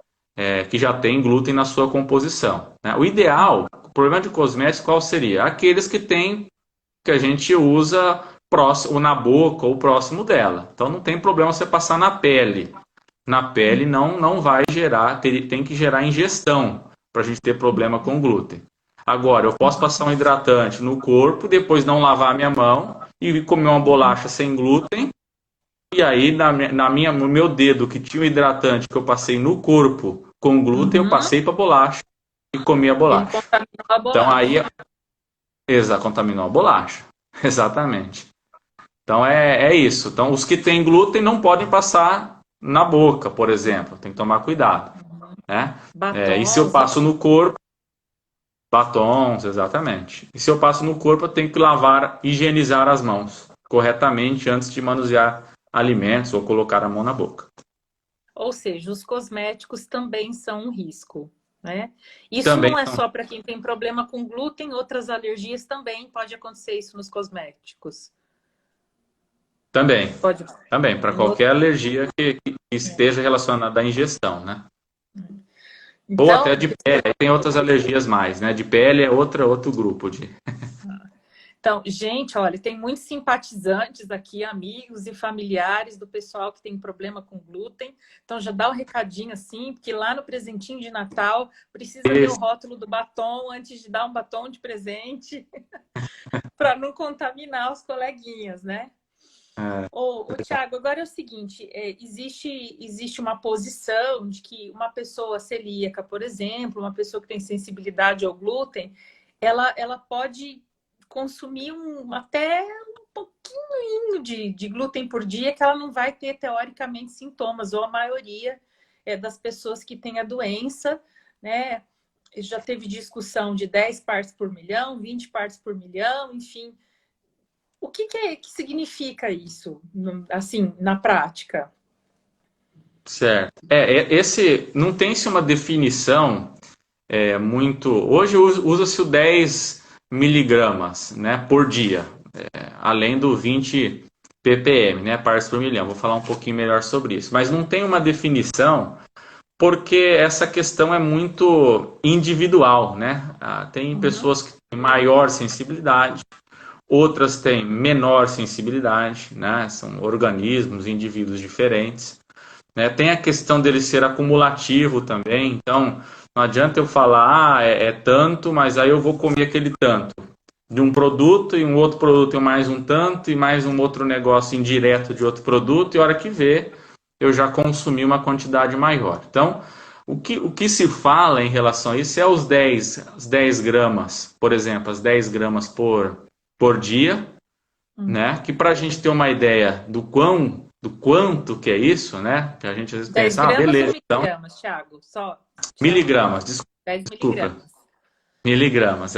que já têm glúten na sua composição, né? O ideal, o problema de cosméticos, qual seria? Aqueles que a gente usa próximo, na boca ou próximo dela. Então não tem problema você passar na pele. Na pele não vai gerar, tem que gerar ingestão para a gente ter problema com glúten. Agora, eu posso passar um hidratante no corpo, depois não lavar a minha mão e comer uma bolacha sem glúten. E aí, no meu dedo que tinha o hidratante que eu passei no corpo com glúten, eu Uhum. passei para a bolacha e comi a Ele bolacha. contaminou a Então aí, bolacha. contaminou a bolacha. Exatamente. Então é isso. Então os que têm glúten não podem passar na boca, por exemplo. Tem que tomar cuidado, né? E se eu Batons, passo no corpo, batons, exatamente. E se eu passo no corpo, eu tenho que lavar, higienizar as mãos corretamente antes de manusear alimentos ou colocar a mão na boca. ou seja, os cosméticos também são um risco, né? Isso Também não é só para quem tem problema com glúten, outras alergias também pode acontecer isso nos cosméticos. também Pode. também para Em outro... qualquer alergia que esteja relacionada à ingestão, né? Ou até Então, de pele, aí tem outras alergias mais, né? De pele é outro grupo de. Então, gente, olha, tem muitos simpatizantes aqui, amigos e familiares do pessoal que tem problema com glúten. Então, já dá um recadinho assim, porque lá no presentinho de Natal precisa ler o rótulo do batom antes de dar um batom de presente, para não contaminar os coleguinhas, né? Ô, Thiago, agora é o seguinte, existe uma posição de que uma pessoa celíaca, por exemplo, uma pessoa que tem sensibilidade ao glúten, ela pode consumir até um pouquinho de glúten por dia, que ela não vai ter, teoricamente, sintomas, ou a maioria das pessoas que têm a doença, né? Já teve discussão de 10 partes por milhão, 20 partes por milhão, enfim. O que significa isso, assim, na prática? Certo. Esse não tem-se uma definição muito. Hoje usa-se o 10 miligramas, né, por dia, além do 20 ppm, né, partes por milhão. Vou falar um pouquinho melhor sobre isso. Mas não tem uma definição porque essa questão é muito individual, né? Tem Uhum. pessoas que têm maior sensibilidade, outras têm menor sensibilidade, né? São organismos, indivíduos diferentes, né? Tem a questão dele ser acumulativo também, então não adianta eu falar, é tanto, mas aí eu vou comer aquele tanto de um produto e um outro produto tem mais um tanto e mais um outro negócio indireto de outro produto e a hora que vê eu já consumi uma quantidade maior. Então, o que se fala em relação a isso é os 10 gramas, por exemplo, as 10 gramas por dia, Uhum. né? Que para a gente ter uma ideia do quanto que é isso, né? Que a gente às vezes 10 pensa, gramas ou beleza, então, miligramas, Thiago? Só, Thiago. miligramas, 10 desculpa, miligramas. miligramas,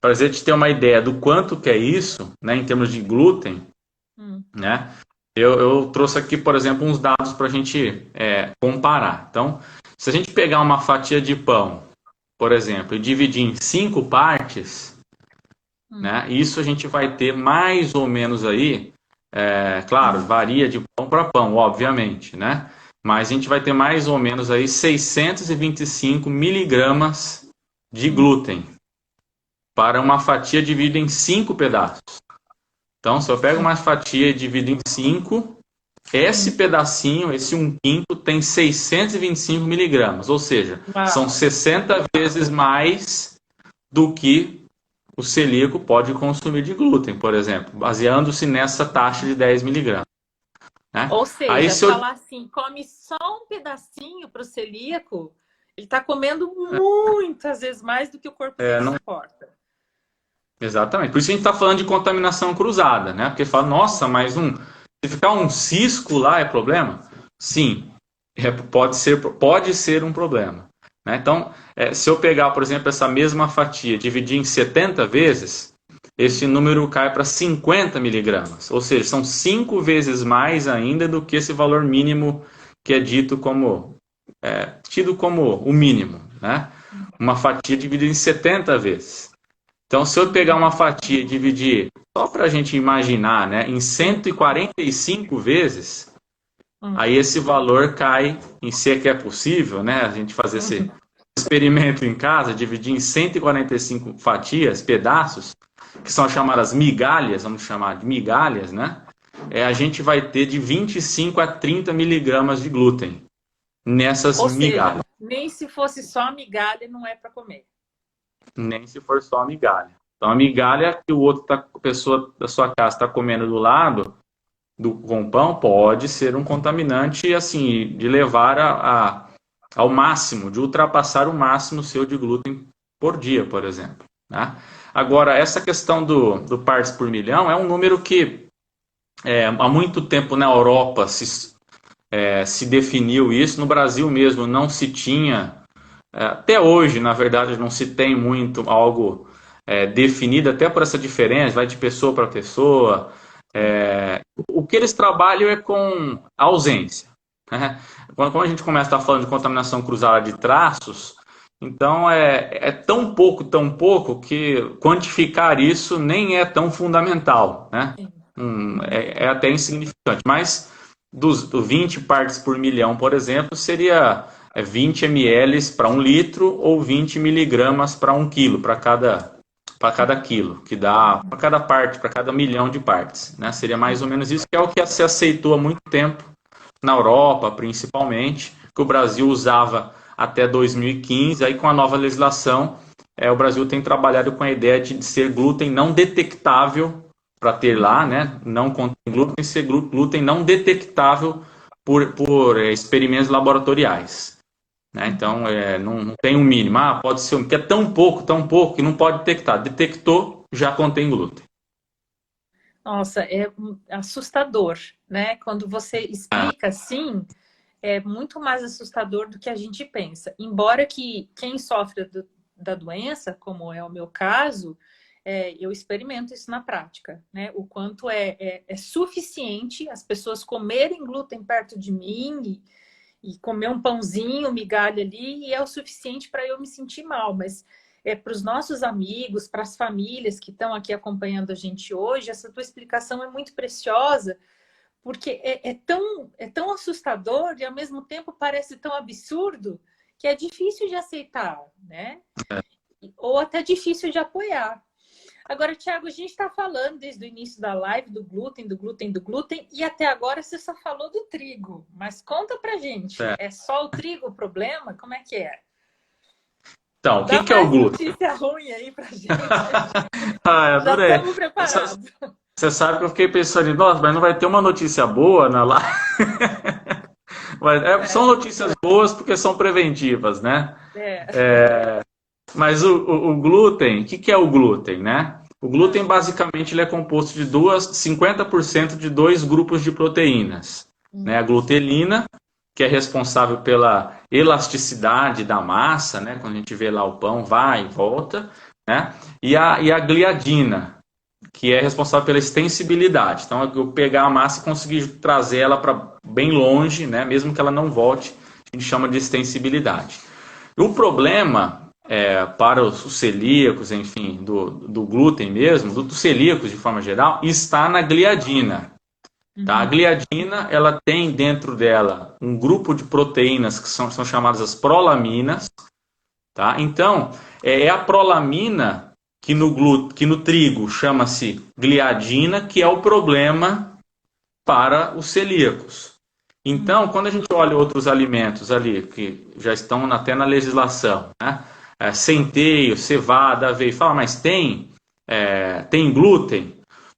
Para a gente ter uma ideia do quanto que é isso, né? Em termos de glúten, Hum. né? Eu trouxe aqui, por exemplo, uns dados para a gente comparar. Então, se a gente pegar uma fatia de pão, por exemplo, e dividir em 5 partes, né? Isso a gente vai ter mais ou menos aí, claro, varia de pão para pão, obviamente, né? Mas a gente vai ter mais ou menos aí 625 miligramas de glúten para uma fatia dividida em 5 pedaços. Então, se eu pego uma fatia e divido em 5, esse pedacinho, esse 1/5, tem 625 miligramas, ou seja, são 60 vezes mais do que o celíaco pode consumir de glúten, por exemplo, baseando-se nessa taxa de 10 miligramas. Né? Ou seja, aí, falar assim, come só um pedacinho para o celíaco, ele está comendo muitas vezes mais do que o corpo dele suporta. Exatamente. Por isso a gente está falando de contaminação cruzada, né? Porque fala, nossa, mas se ficar um cisco lá é problema? Sim, pode ser um problema. Né? Então, se eu pegar, por exemplo, essa mesma fatia, dividir em 70 vezes, esse número cai para 50 miligramas. Ou seja, são 5 vezes mais ainda do que esse valor mínimo que é tido como o mínimo. Né? Uma fatia dividida em 70 vezes. Então, se eu pegar uma fatia e dividir, só para a gente imaginar, né, em 145 vezes, aí esse valor cai em se é que é possível, né, a gente fazer esse experimento em casa, dividir em 145 fatias, pedaços, que são chamadas migalhas, vamos chamar de migalhas, né, a gente vai ter de 25 a 30 miligramas de glúten nessas migalhas. Nem se fosse só migalha, não é para comer. Nem se for só a migalha. Então, a migalha que a pessoa da sua casa está comendo do lado com pão pode ser um contaminante, assim, de levar ao máximo, de ultrapassar o máximo seu de glúten por dia, por exemplo. Né? Agora, essa questão do partes por milhão é um número que há muito tempo na Europa se definiu isso, no Brasil mesmo não se tinha. Até hoje, na verdade, não se tem muito algo definido, até por essa diferença, vai de pessoa para pessoa. O que eles trabalham é com ausência. Né? Quando a gente começa a estar falando de contaminação cruzada de traços, então é tão pouco, que quantificar isso nem é tão fundamental. Né? É até insignificante. Mas dos 20 partes por milhão, por exemplo, seria 20 ml para 1 litro ou 20 miligramas para 1 quilo, para cada quilo, que dá para cada parte, para cada milhão de partes. Né? Seria mais ou menos isso, que é o que se aceitou há muito tempo, na Europa principalmente, que o Brasil usava até 2015, aí com a nova legislação, o Brasil tem trabalhado com a ideia de ser glúten não detectável, para ter lá, né? Não contém glúten, ser glúten não detectável por experimentos laboratoriais. Né? Então, não tem um mínimo. Pode ser, porque é tão pouco, que não pode detectar. Detectou, já contém glúten. Nossa, é assustador, né? Quando você explica assim, é muito mais assustador do que a gente pensa. Embora que quem sofre da doença, como é o meu caso, eu experimento isso na prática, né? O quanto é suficiente as pessoas comerem glúten perto de mim e comer um pãozinho, migalha ali, e é o suficiente para eu me sentir mal. Mas para os nossos amigos, para as famílias que estão aqui acompanhando a gente hoje, essa tua explicação é muito preciosa, porque é tão assustador e ao mesmo tempo parece tão absurdo que é difícil de aceitar, né? Ou até difícil de apoiar. Agora, Thiago, a gente está falando desde o início da live do glúten, e até agora você só falou do trigo. Mas conta pra gente, é só o trigo o problema? Como é que é? Então, o que é o glúten? Notícia ruim aí pra gente. Adorei. Já estamos preparados. Você sabe que eu fiquei pensando, nossa, mas não vai ter uma notícia boa na live? São notícias boas porque são preventivas, né? Mas o glúten, o que é o glúten, né? O glúten, basicamente, ele é composto de 50% de 2 grupos de proteínas. Né? A glutelina, que é responsável pela elasticidade da massa, né? Quando a gente vê lá o pão, vai e volta. Né? E a gliadina, que é responsável pela extensibilidade. Então, eu pegar a massa e conseguir trazer ela para bem longe, né? Mesmo que ela não volte, a gente chama de extensibilidade. O problema para os celíacos, enfim, do glúten mesmo, dos celíacos de forma geral, está na gliadina. Tá? A gliadina, ela tem dentro dela um grupo de proteínas que são chamadas as prolaminas. Tá? Então, é a prolamina que no trigo chama-se gliadina, que é o problema para os celíacos. Então, quando a gente olha outros alimentos ali, que já estão até na legislação, né? Centeio, cevada, aveia, fala, mas tem glúten?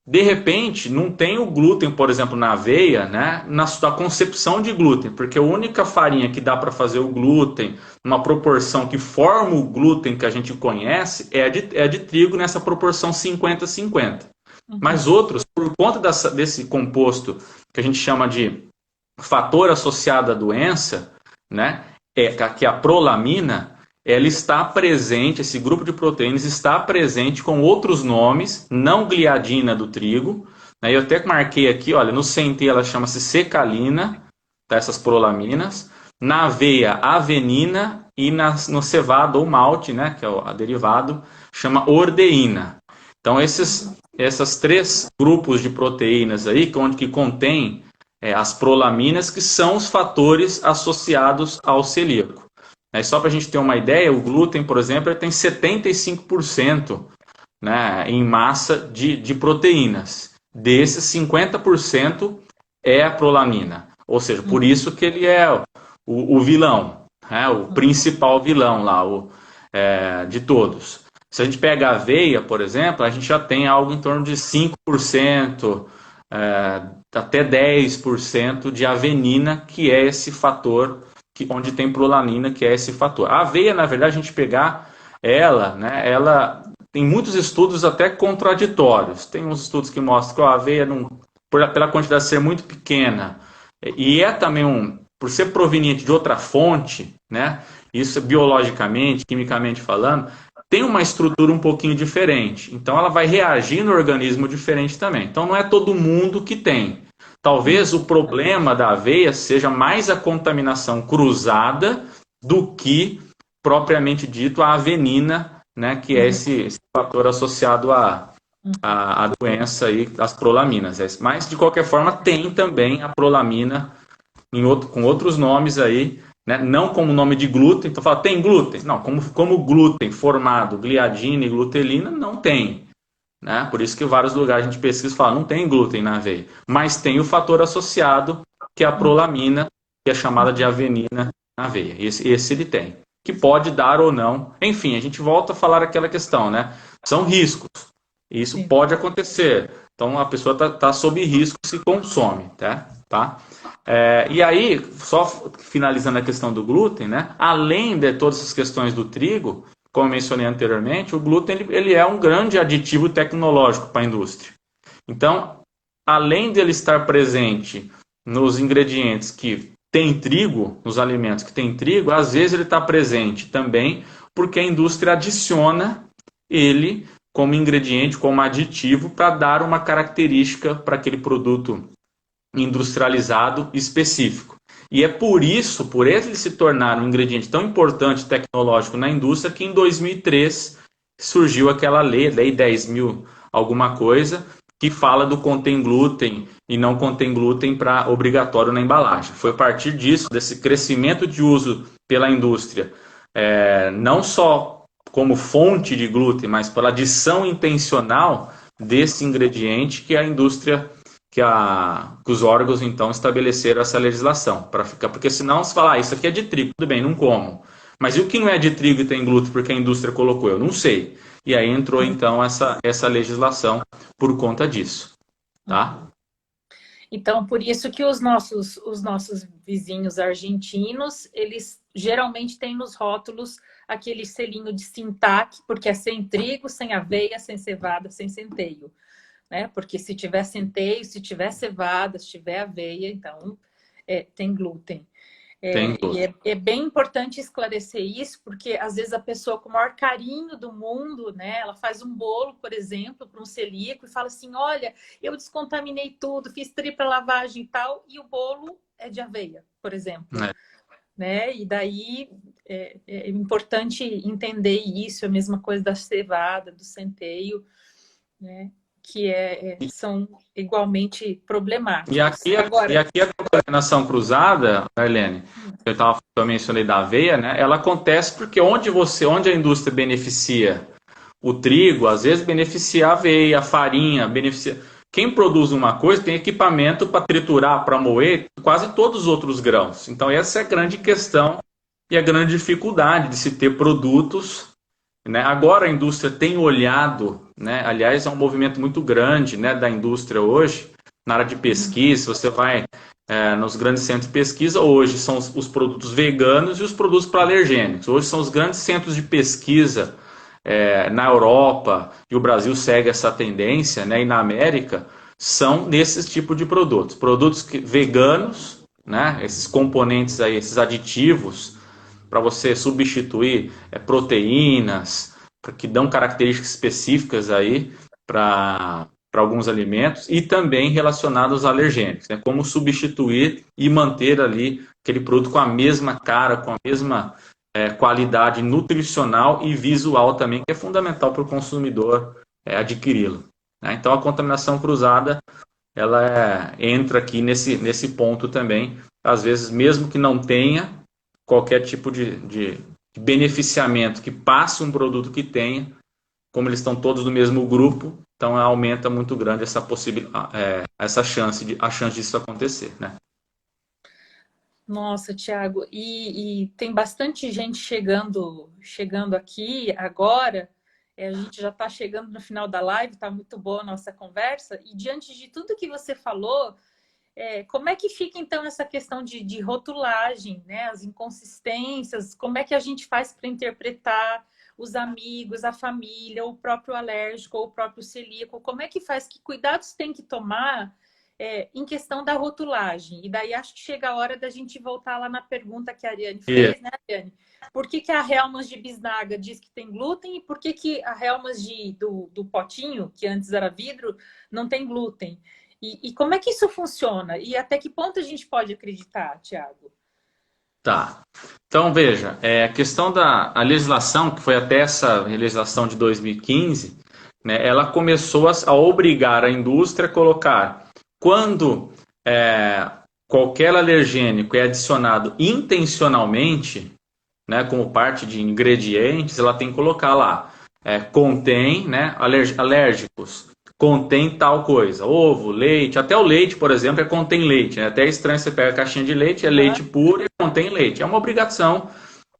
De repente, não tem o glúten, por exemplo, na aveia, né? Na concepção de glúten, porque a única farinha que dá para fazer o glúten, uma proporção que forma o glúten que a gente conhece, é de trigo nessa proporção 50-50. Mas outros, por conta desse composto que a gente chama de fator associado à doença, né, que é a prolamina, ela está presente, esse grupo de proteínas está presente com outros nomes, não gliadina do trigo. Né, eu até marquei aqui, olha, no centeio ela chama-se secalina, dessas prolaminas. Na aveia, avenina e no cevado ou malte, né, que é o derivado, chama ordeína. Então, esses três grupos de proteínas aí, onde que contém as prolaminas, que são os fatores associados ao celíaco. Só para a gente ter uma ideia, o glúten, por exemplo, ele tem 75%, né, em massa de proteínas. Desses, 50% é a prolamina. Ou seja, por isso que ele é o vilão, né, o principal vilão lá, de todos. Se a gente pega a aveia, por exemplo, a gente já tem algo em torno de 5%, até 10% de avenina, que é esse fator, onde tem prolamina, que é esse fator. A aveia, na verdade, a gente pegar ela, né, ela tem muitos estudos até contraditórios. Tem uns estudos que mostram que a aveia, pela quantidade ser muito pequena, e também por ser proveniente de outra fonte, né, isso biologicamente, quimicamente falando, tem uma estrutura um pouquinho diferente. Então ela vai reagir no organismo diferente também. Então não é todo mundo que tem. Talvez o problema da aveia seja mais a contaminação cruzada do que propriamente dito a avenina, né, que é esse fator associado à doença aí das prolaminas. Mas de qualquer forma tem também a prolamina com outros nomes aí, né? Não como nome de glúten. Então fala, tem glúten? Não, como glúten formado, gliadina e glutelina, não tem. Né? Por isso que em vários lugares a gente pesquisa e fala, não tem glúten na aveia. Mas tem o fator associado, que é a prolamina, que é chamada de avenina na aveia. Esse ele tem. Que pode dar ou não. Enfim, a gente volta a falar aquela questão, né? São riscos. Isso Sim. pode acontecer. Então a pessoa está sob risco se consome, tá? E aí, só finalizando a questão do glúten, né? Além de todas essas questões do trigo, como eu mencionei anteriormente, o glúten ele é um grande aditivo tecnológico para a indústria. Então, além de ele estar presente nos ingredientes que tem trigo, nos alimentos que tem trigo, às vezes ele está presente também porque a indústria adiciona ele como ingrediente, como aditivo, para dar uma característica para aquele produto industrializado específico. E é por ele se tornar um ingrediente tão importante tecnológico na indústria, que em 2003 surgiu aquela lei 10.000 alguma coisa, que fala do contém glúten e não contém glúten para obrigatório na embalagem. Foi a partir disso, desse crescimento de uso pela indústria, não só como fonte de glúten, mas pela adição intencional desse ingrediente, que a indústria, que os órgãos então estabeleceram essa legislação, para ficar, porque senão se falar, isso aqui é de trigo, tudo bem, não como. Mas e o que não é de trigo e tem glúten porque a indústria colocou? Eu não sei. E aí entrou então essa legislação por conta disso, tá? Então, por isso que os nossos vizinhos argentinos, eles geralmente têm nos rótulos aquele selinho de Sintac, porque é sem trigo, sem aveia, sem cevada, sem centeio. Né? Porque se tiver centeio, se tiver cevada, se tiver aveia, então tem glúten. E é bem importante esclarecer isso, porque às vezes a pessoa com o maior carinho do mundo, né, ela faz um bolo, por exemplo, para um celíaco e fala assim, olha, eu descontaminei tudo, fiz tripla lavagem e tal, e o bolo é de aveia, por exemplo. Né? E daí É importante entender isso, a mesma coisa da cevada, do centeio, né? Que são igualmente problemáticos. E aqui a contaminação cruzada, Arlene, eu mencionei da aveia, né? Ela acontece porque onde a indústria beneficia o trigo, às vezes beneficia a aveia, a farinha, beneficia. Quem produz uma coisa tem equipamento para triturar, para moer quase todos os outros grãos. Então essa é a grande questão e a grande dificuldade de se ter produtos, né? Agora a indústria tem olhado, né? Aliás, é um movimento muito grande, né, da indústria hoje, na área de pesquisa. Você vai nos grandes centros de pesquisa, hoje são os produtos veganos e os produtos para alergênicos. Hoje são os grandes centros de pesquisa na Europa, e o Brasil segue essa tendência, né, e na América, são desses tipos de produtos. Produtos veganos, né, esses componentes aí, esses aditivos, para você substituir proteínas, que dão características específicas aí para alguns alimentos, e também relacionados aos alérgenos, né? Como substituir e manter ali aquele produto com a mesma cara, com a mesma qualidade nutricional e visual também, que é fundamental para o consumidor adquiri-lo, né? Então a contaminação cruzada, ela entra aqui nesse ponto também, às vezes mesmo que não tenha qualquer tipo de beneficiamento que passe um produto que tenha, como eles estão todos no mesmo grupo, então aumenta muito grande essa essa chance disso acontecer, né? Nossa, Tiago, e tem bastante gente chegando aqui agora. A gente já está chegando no final da live, está muito boa a nossa conversa. E diante de tudo que você falou, como é que fica então essa questão de rotulagem, né? As inconsistências, como é que a gente faz para interpretar os amigos, a família, o próprio alérgico ou o próprio celíaco? Como é que faz? Que cuidados tem que tomar em questão da rotulagem? E daí acho que chega a hora da gente voltar lá na pergunta que a Ariane fez, né, Ariane? Por que a Hellmann's de bisnaga diz que tem glúten e por que a Hellmann's do potinho, que antes era vidro, não tem glúten? E como é que isso funciona? E até que ponto a gente pode acreditar, Tiago? Tá. Então, veja, a questão a legislação, que foi até essa legislação de 2015, né, ela começou a obrigar a indústria a colocar, quando qualquer alergênico é adicionado intencionalmente, né, como parte de ingredientes, ela tem que colocar lá, contém, né, alérgicos, contém tal coisa, ovo, leite, até o leite, por exemplo, contém leite, né? Até é estranho, você pega a caixinha de leite, leite puro e contém leite. É uma obrigação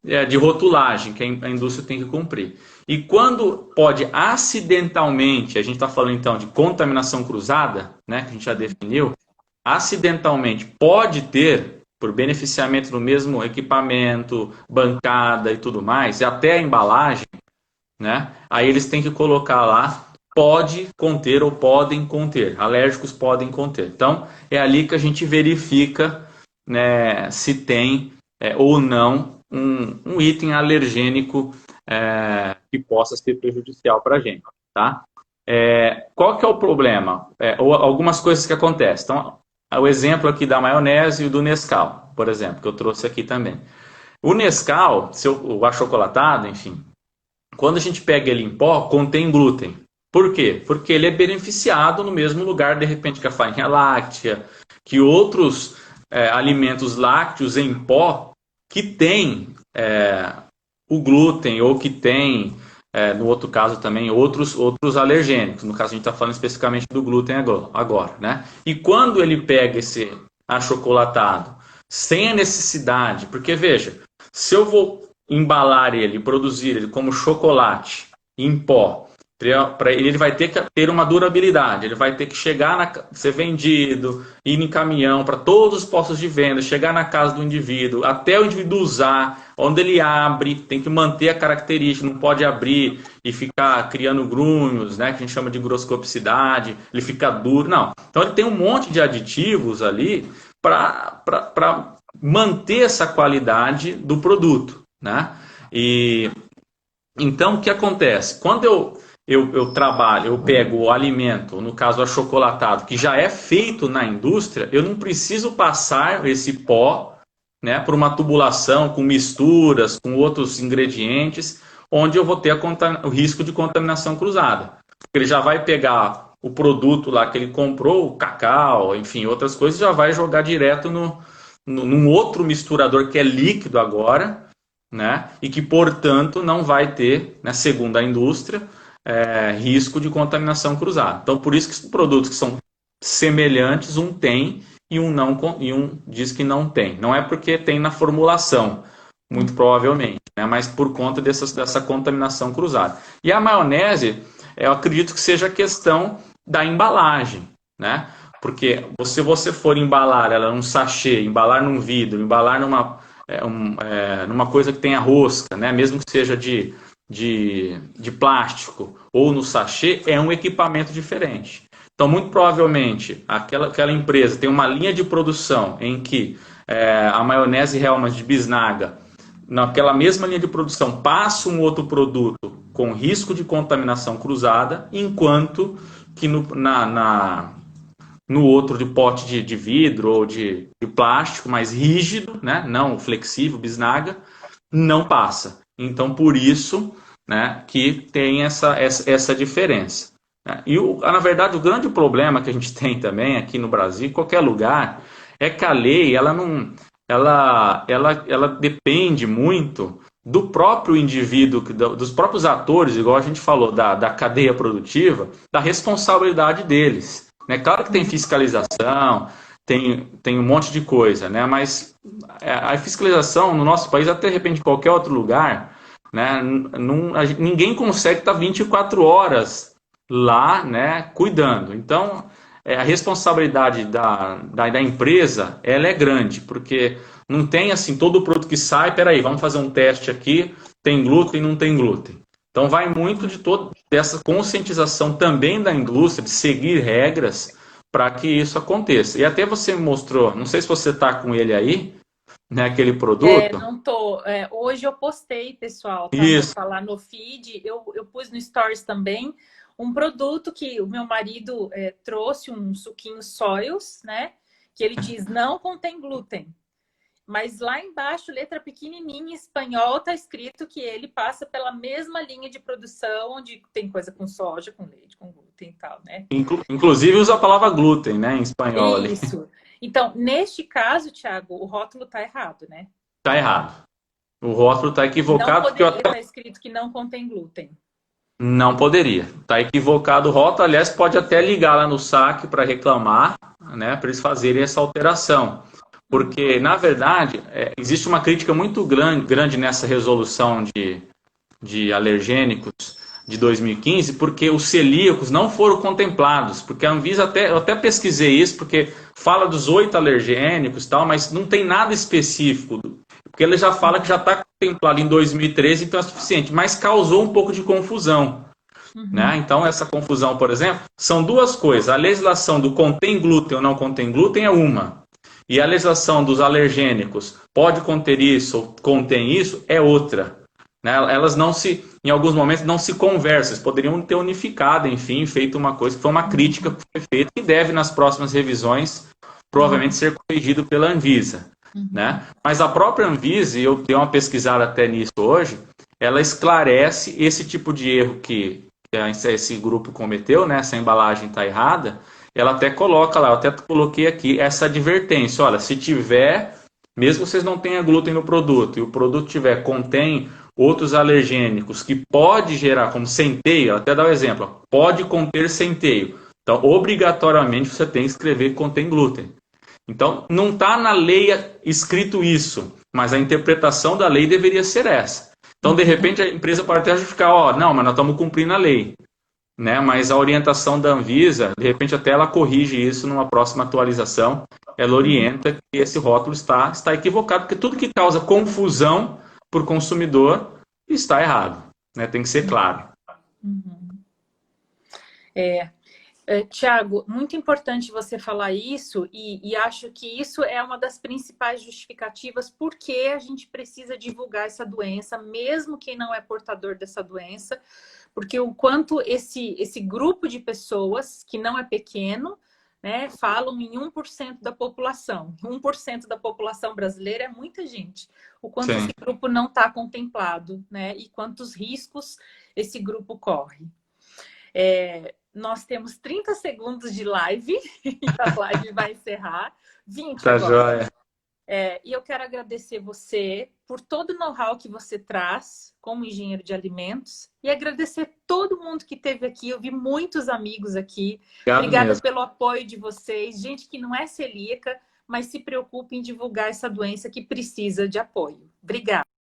de rotulagem que a indústria tem que cumprir. E quando pode acidentalmente, a gente está falando então de contaminação cruzada, né, que a gente já definiu, acidentalmente pode ter, por beneficiamento do mesmo equipamento, bancada e tudo mais, e até a embalagem, né, aí eles têm que colocar lá, pode conter ou podem conter, alérgicos podem conter. Então, é ali que a gente verifica, né, se tem ou não um item alergênico que possa ser prejudicial para a gente, tá? Qual que é o problema? Ou algumas coisas que acontecem. Então, o exemplo aqui da maionese e do Nescau, por exemplo, que eu trouxe aqui também. O Nescau, o achocolatado, enfim, quando a gente pega ele em pó, contém glúten. Por quê? Porque ele é beneficiado no mesmo lugar, de repente, que a farinha láctea, que outros alimentos lácteos em pó que tem o glúten ou que tem, no outro caso também, outros alergênicos. No caso, a gente está falando especificamente do glúten agora, né? E quando ele pega esse achocolatado sem a necessidade, porque veja, se eu vou embalar ele, produzir ele como chocolate em pó, ele vai ter que ter uma durabilidade, ele vai ter que ser vendido, ir em caminhão para todos os postos de venda, chegar na casa do indivíduo, até o indivíduo usar, onde ele abre, tem que manter a característica, não pode abrir e ficar criando grunhos, né, que a gente chama de groscopicidade, ele fica duro, não. Então ele tem um monte de aditivos ali para manter essa qualidade do produto, né? E então o que acontece? Quando eu pego o alimento, no caso achocolatado, que já é feito na indústria, eu não preciso passar esse pó né, por uma tubulação com misturas, com outros ingredientes, onde eu vou ter o risco de contaminação cruzada. Ele já vai pegar o produto lá que ele comprou, o cacau, enfim, outras coisas, já vai jogar direto num outro misturador que é líquido agora, né, e que, portanto, não vai ter, né, segundo a indústria, risco de contaminação cruzada. Então, por isso que os produtos que são semelhantes, um tem e um não, e um diz que não tem. Não é porque tem na formulação, muito provavelmente, né? Mas por conta dessa contaminação cruzada. E a maionese, eu acredito que seja a questão da embalagem, né? Porque se você for embalar ela num sachê, embalar num vidro, embalar numa coisa que tenha rosca, né? Mesmo que seja de plástico ou no sachê, é um equipamento diferente. Então, muito provavelmente, aquela empresa tem uma linha de produção em que a maionese Hellmann's de bisnaga, naquela mesma linha de produção, passa um outro produto com risco de contaminação cruzada, enquanto que no outro de pote de vidro ou de plástico mais rígido, né, não flexível, bisnaga, não passa. Então, por isso, né, que tem essa diferença. E, na verdade, o grande problema que a gente tem também aqui no Brasil, em qualquer lugar, é que a lei ela depende muito do próprio indivíduo, dos próprios atores, igual a gente falou, da cadeia produtiva, da responsabilidade deles. Né? Claro que tem fiscalização, tem um monte de coisa, né? Mas a fiscalização no nosso país, até de repente em qualquer outro lugar, né? Ninguém consegue estar 24 horas lá, né, cuidando. Então, a responsabilidade da empresa, ela é grande, porque não tem assim, todo produto que sai, peraí, vamos fazer um teste aqui, tem glúten, não tem glúten. Então, vai muito dessa conscientização também da indústria, de seguir regras para que isso aconteça. E até você mostrou, não sei se você está com ele aí, né, aquele produto. Não tô. Hoje eu postei, pessoal, Isso. tá lá no feed. Eu pus no Stories também um produto que o meu marido trouxe, um suquinho Soils, né? Que ele diz não contém glúten. Mas lá embaixo, letra pequenininha em espanhol, tá escrito que ele passa pela mesma linha de produção, onde tem coisa com soja, com leite, com glúten e tal, né? Inclusive usa a palavra glúten, né, em espanhol ali. Isso. Então, neste caso, Thiago, o rótulo tá errado, né? Tá errado. O rótulo está Não equivocado porque poderia estar escrito que não contém glúten. não poderia. Está equivocado o rótulo. Aliás, pode até ligar lá no saque para reclamar, né, para eles fazerem essa alteração. Porque, na verdade, existe uma crítica muito grande nessa resolução de alergênicos de 2015, porque os celíacos não foram contemplados. Porque a Anvisa, eu até pesquisei isso, porque fala dos 8 alergênicos e tal, mas não tem nada específico. Porque ele já fala que já está contemplado em 2013, então é suficiente. Mas causou um pouco de confusão. Né? Então, essa confusão, por exemplo, são duas coisas. A legislação do contém glúten ou não contém glúten é uma. E a legislação dos alergênicos pode conter isso ou contém isso é outra. Né? Elas não em alguns momentos, não se conversam. Eles poderiam ter unificado, enfim, feito uma coisa que foi uma crítica que foi feita e deve, nas próximas revisões, provavelmente ser corrigido pela Anvisa. Né? Mas a própria Anvisa, e eu dei uma pesquisada até nisso hoje, ela esclarece esse tipo de erro que esse grupo cometeu, né? Essa embalagem está errada. Ela até coloca lá, eu até coloquei aqui essa advertência. Olha, se tiver, mesmo que vocês não tenham glúten no produto, e o produto contém outros alergênicos que pode gerar, como centeio, até dar um exemplo, pode conter centeio. Então, obrigatoriamente, você tem que escrever que contém glúten. Então, não está na lei escrito isso, mas a interpretação da lei deveria ser essa. Então, de repente, a empresa pode até justificar, não, mas nós estamos cumprindo a lei. Né? Mas a orientação da Anvisa, de repente até ela corrige isso numa próxima atualização, ela orienta que esse rótulo está equivocado, porque tudo que causa confusão para o consumidor está errado, né? Tem que ser claro. Tiago, muito importante você falar isso e acho que isso é uma das principais justificativas porque a gente precisa divulgar essa doença, mesmo quem não é portador dessa doença, porque o quanto esse grupo de pessoas, que não é pequeno, né, falam em 1% da população. 1% da população brasileira é muita gente. O quanto esse Sim. grupo não está contemplado, né? E quantos riscos esse grupo corre. Nós temos 30 segundos de live e a live vai encerrar. 20 Tá agora. joia. E eu quero agradecer você por todo o know-how que você traz como engenheiro de alimentos e agradecer todo mundo que esteve aqui. Eu vi muitos amigos aqui. Obrigado Obrigada mesmo. pelo apoio de vocês. Gente que não é celíaca, mas se preocupa em divulgar essa doença que precisa de apoio. Obrigada.